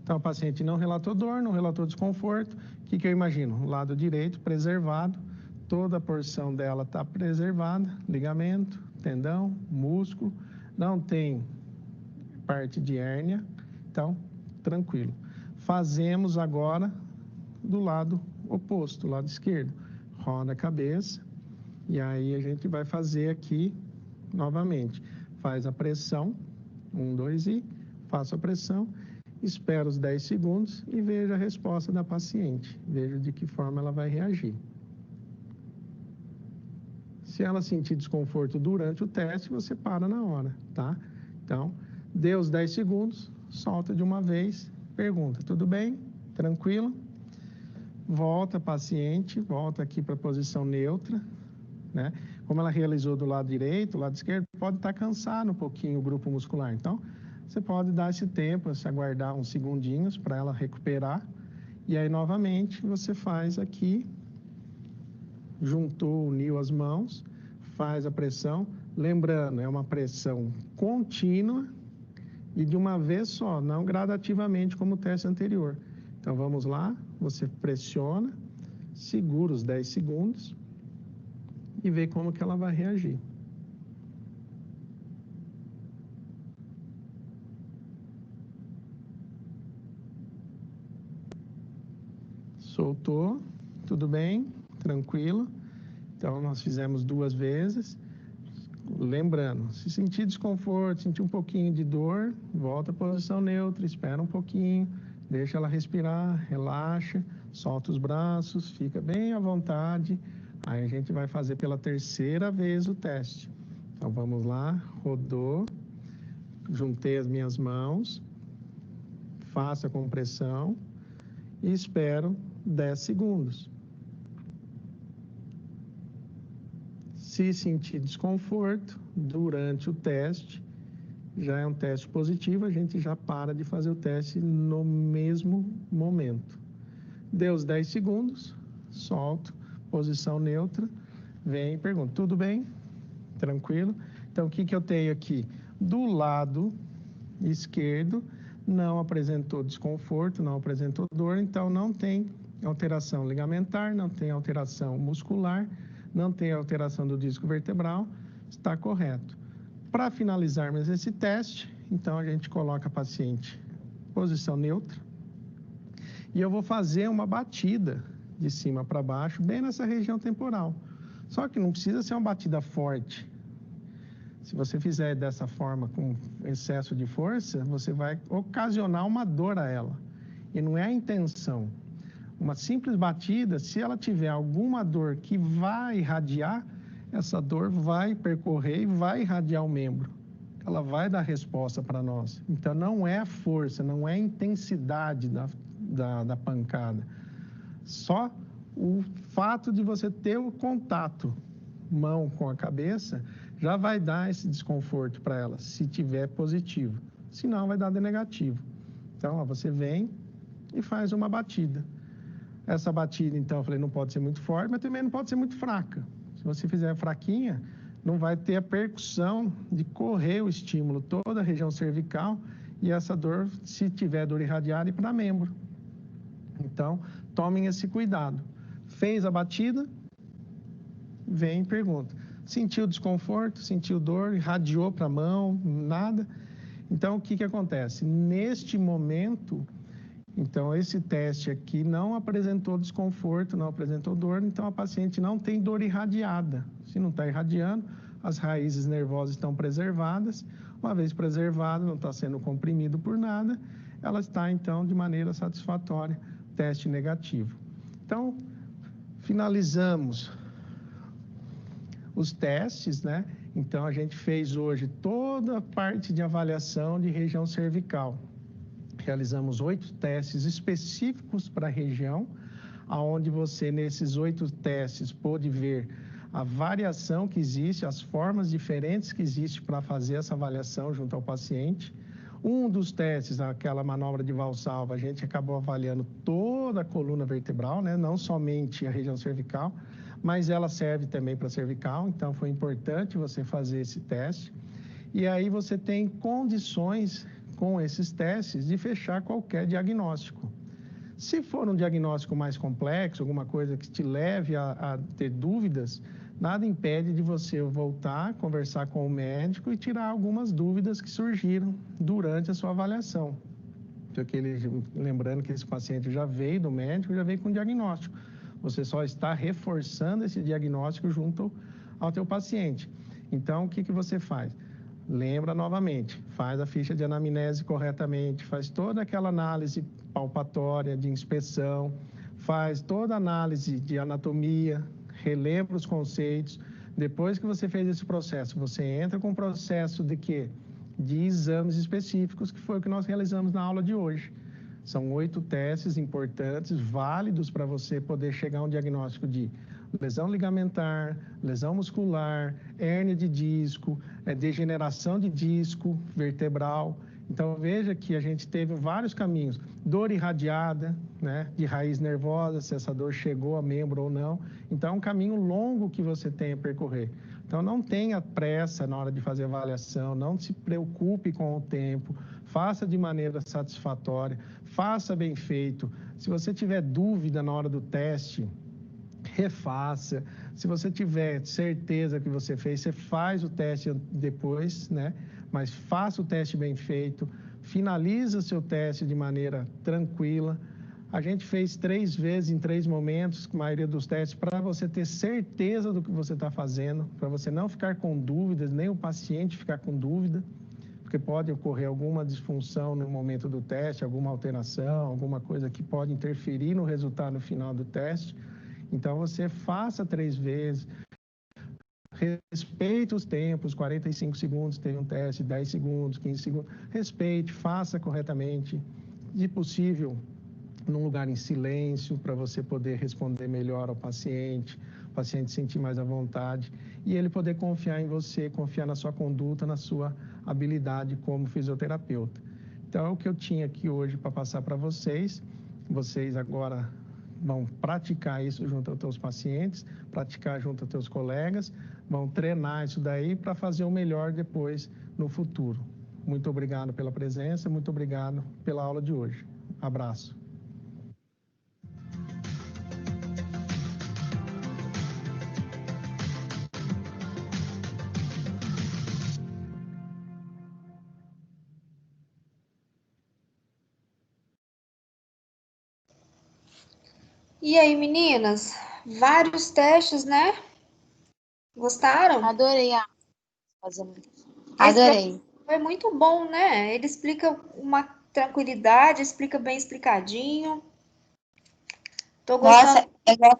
Então, o paciente não relatou dor, não relatou desconforto. O que eu imagino? O lado direito preservado, toda a porção dela está preservada, ligamento, tendão, músculo, não tem parte de hérnia. Então, tranquilo. Fazemos agora do lado oposto, lado esquerdo. Roda a cabeça e aí a gente vai fazer aqui novamente. Faz a pressão, 1, 2 e faço a pressão, espero os 10 segundos e vejo a resposta da paciente. Vejo de que forma ela vai reagir. Se ela sentir desconforto durante o teste, você para na hora, tá? Então, deu os 10 segundos, solta de uma vez, pergunta, tudo bem? Tranquilo? Volta a paciente, volta aqui para a posição neutra, né? Como ela realizou do lado direito, do lado esquerdo, pode estar cansado um pouquinho o grupo muscular. Então, você pode dar esse tempo, se aguardar uns segundinhos para ela recuperar. E aí, novamente, você faz aqui, juntou, uniu as mãos, faz a pressão. Lembrando, é uma pressão contínua, e de uma vez só, não gradativamente como o teste anterior. Então, vamos lá, você pressiona, segura os 10 segundos e vê como que ela vai reagir. Soltou, tudo bem, tranquilo. Então, nós fizemos 2 vezes. Lembrando, se sentir desconforto, sentir um pouquinho de dor, volta à posição neutra, espera um pouquinho, deixa ela respirar, relaxa, solta os braços, fica bem à vontade. Aí a gente vai fazer pela 3ª vez o teste. Então vamos lá, rodou, juntei as minhas mãos, faço a compressão e espero 10 segundos. Se sentir desconforto durante o teste, já é um teste positivo, a gente já para de fazer o teste no mesmo momento. Deu os 10 segundos, solto, posição neutra, vem e pergunta, tudo bem? Tranquilo? Então, o que eu tenho aqui? Do lado esquerdo, não apresentou desconforto, não apresentou dor, então não tem alteração ligamentar, não tem alteração muscular, não tem alteração do disco vertebral, está correto. Para finalizarmos esse teste, então a gente coloca a paciente em posição neutra e eu vou fazer uma batida de cima para baixo, bem nessa região temporal. Só que não precisa ser uma batida forte. Se você fizer dessa forma, com excesso de força, você vai ocasionar uma dor a ela. E não é a intenção. Uma simples batida, se ela tiver alguma dor que vai irradiar, essa dor vai percorrer e vai irradiar o membro. Ela vai dar resposta para nós. Então, não é a força, não é a intensidade da pancada. Só o fato de você ter o contato mão com a cabeça já vai dar esse desconforto para ela, se tiver positivo. Se não, vai dar de negativo. Então, ó, você vem e faz uma batida. Essa batida, então, eu falei, não pode ser muito forte, mas também não pode ser muito fraca. Se você fizer fraquinha, não vai ter a percussão de correr o estímulo, toda a região cervical, e essa dor, se tiver dor irradiada, ir para membro. Então, tomem esse cuidado. Fez a batida, vem e pergunta. Sentiu desconforto, sentiu dor, irradiou para a mão, nada. Então, o que acontece? Neste momento, então, esse teste aqui não apresentou desconforto, não apresentou dor, então a paciente não tem dor irradiada. Se não está irradiando, as raízes nervosas estão preservadas. Uma vez preservada, não está sendo comprimido por nada, ela está, então, de maneira satisfatória, teste negativo. Então, finalizamos os testes, né? Então, a gente fez hoje toda a parte de avaliação de região cervical. Realizamos 8 testes específicos para a região, onde você, nesses 8 testes, pôde ver a variação que existe, as formas diferentes que existem para fazer essa avaliação junto ao paciente. Um dos testes, aquela manobra de Valsalva, a gente acabou avaliando toda a coluna vertebral, né? Não somente a região cervical, mas ela serve também para cervical, então foi importante você fazer esse teste. E aí você tem condições com esses testes de fechar qualquer diagnóstico. Se for um diagnóstico mais complexo, alguma coisa que te leve a ter dúvidas, nada impede de você voltar, conversar com o médico e tirar algumas dúvidas que surgiram durante a sua avaliação. Porque lembrando que esse paciente já veio do médico, já veio com diagnóstico. Você só está reforçando esse diagnóstico junto ao teu paciente. Então, o que você faz? Lembra novamente, faz a ficha de anamnese corretamente, faz toda aquela análise palpatória de inspeção, faz toda a análise de anatomia, relembra os conceitos. Depois que você fez esse processo, você entra com o processo de quê? De exames específicos, que foi o que nós realizamos na aula de hoje. São 8 testes importantes, válidos para você poder chegar a um diagnóstico de lesão ligamentar, lesão muscular, hérnia de disco, degeneração de disco vertebral. Então, veja que a gente teve vários caminhos. Dor irradiada, né, de raiz nervosa, se essa dor chegou a membro ou não. Então, é um caminho longo que você tem a percorrer. Então, não tenha pressa na hora de fazer a avaliação, não se preocupe com o tempo, faça de maneira satisfatória, faça bem feito. Se você tiver dúvida na hora do teste, refaça. Se você tiver certeza que você fez, você faz o teste depois, né? Mas faça o teste bem feito, finaliza o seu teste de maneira tranquila. A gente fez 3 vezes em 3 momentos, a maioria dos testes, para você ter certeza do que você está fazendo, para você não ficar com dúvidas, nem o paciente ficar com dúvida, porque pode ocorrer alguma disfunção no momento do teste, alguma alteração, alguma coisa que pode interferir no resultado final do teste. Então, você faça 3 vezes, respeite os tempos, 45 segundos tem um teste, 10 segundos, 15 segundos, respeite, faça corretamente, de possível, num lugar em silêncio, para você poder responder melhor ao paciente, o paciente sentir mais à vontade e ele poder confiar em você, confiar na sua conduta, na sua habilidade como fisioterapeuta. Então, é o que eu tinha aqui hoje para passar para vocês. Vocês agora vão praticar isso junto aos teus pacientes, praticar junto aos teus colegas, vão treinar isso daí para fazer o melhor depois no futuro. Muito obrigado pela presença, muito obrigado pela aula de hoje. Abraço. E aí, meninas? Vários testes, né? Gostaram? Adorei a fazendo. Esse Adorei. professor é muito bom, né? Ele explica uma tranquilidade, explica bem explicadinho. Tô Nossa, gostando. é igual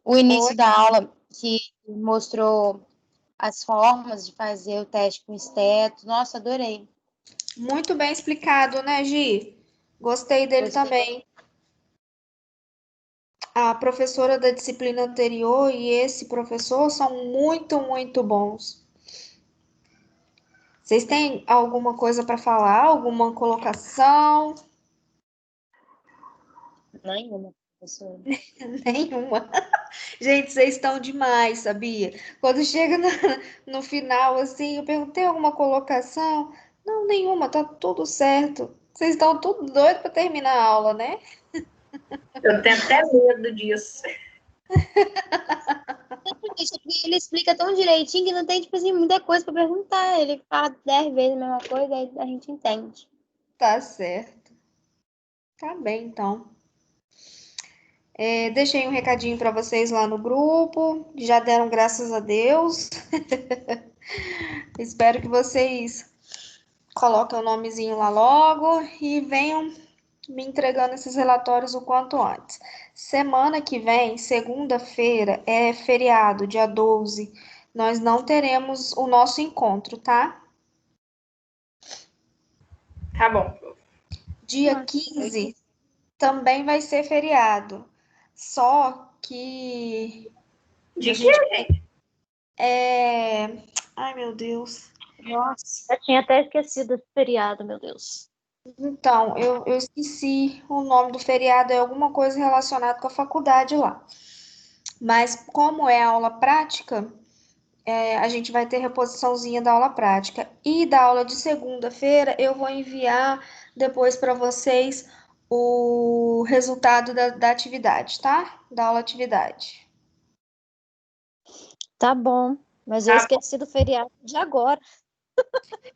o Oi, início da aula que mostrou as formas de fazer o teste com esteto. Nossa, adorei. muito bem explicado, né, Gi? Gostei dele Gostei. também. A professora da disciplina anterior e esse professor são muito, muito bons. Vocês têm alguma coisa para falar? Alguma colocação? Nenhuma, professora. Nenhuma. Gente, vocês estão demais, sabia? Quando chega no final, assim, eu perguntei alguma colocação? Não, nenhuma, tá tudo certo. Vocês estão tudo doido para terminar a aula, né? Eu tenho até medo disso. Ele explica tão direitinho que não tem, tipo assim, muita coisa pra perguntar. Ele fala 10 vezes a mesma coisa, aí a gente entende. Tá certo. Tá bem, então. Deixei um recadinho para vocês lá no grupo. Já deram graças a Deus. Espero que vocês coloquem o nomezinho lá logo e venham me entregando esses relatórios o quanto antes. Semana que vem, segunda-feira, é feriado, dia 12. Nós não teremos o nosso encontro, tá? Tá bom. Dia 15 também vai ser feriado. Só que a De que, gente gente? Ai, meu Deus. Nossa, eu tinha até esquecido esse feriado, meu Deus. Então, eu esqueci o nome do feriado, é alguma coisa relacionada com a faculdade lá. Mas como é aula prática, a gente vai ter reposiçãozinha da aula prática. E da aula de segunda-feira, eu vou enviar depois para vocês o resultado da atividade, tá? Da aula atividade. Tá bom, mas eu Tá bom. esqueci do feriado de agora.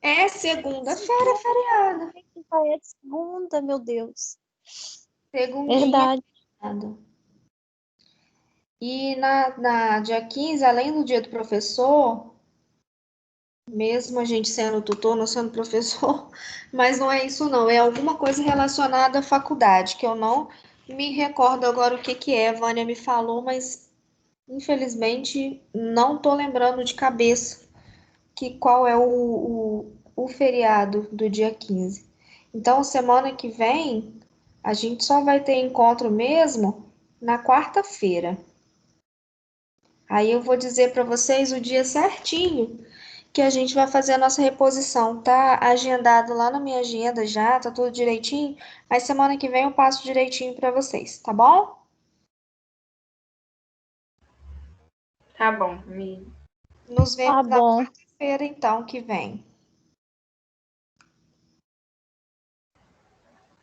É segunda-feira, é feriado. Já é de segunda, meu Deus. Segundinha, Verdade. feriado. E na dia 15, além do dia do professor, mesmo a gente sendo tutor, não sendo professor, mas não é isso não, é alguma coisa relacionada à faculdade, que eu não me recordo agora o que que é, a Vânia me falou, mas infelizmente não tô lembrando de cabeça que qual é o feriado do dia 15. Então, semana que vem, a gente só vai ter encontro mesmo na quarta-feira. Aí eu vou dizer para vocês o dia certinho que a gente vai fazer a nossa reposição. Tá agendado lá na minha agenda já, tá tudo direitinho. Mas semana que vem eu passo direitinho para vocês, tá bom? Tá bom. Nos Tá vemos na bom. quarta-feira, então, que vem.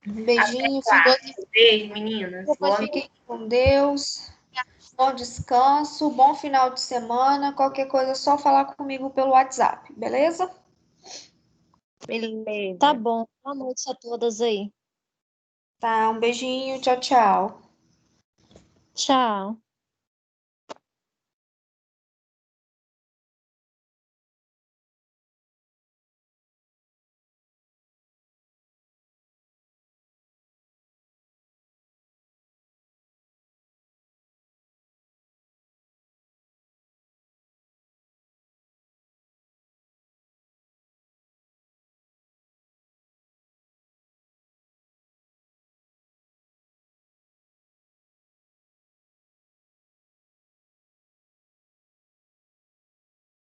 Um beijinho, Tá. Beijo, meninas. Boa noite. fiquem com Deus. Bom descanso, bom final de semana. Qualquer coisa é só falar comigo pelo WhatsApp, beleza? Beleza. Tá bom. Boa noite a todas aí. Tá, um beijinho, tchau, tchau. Tchau.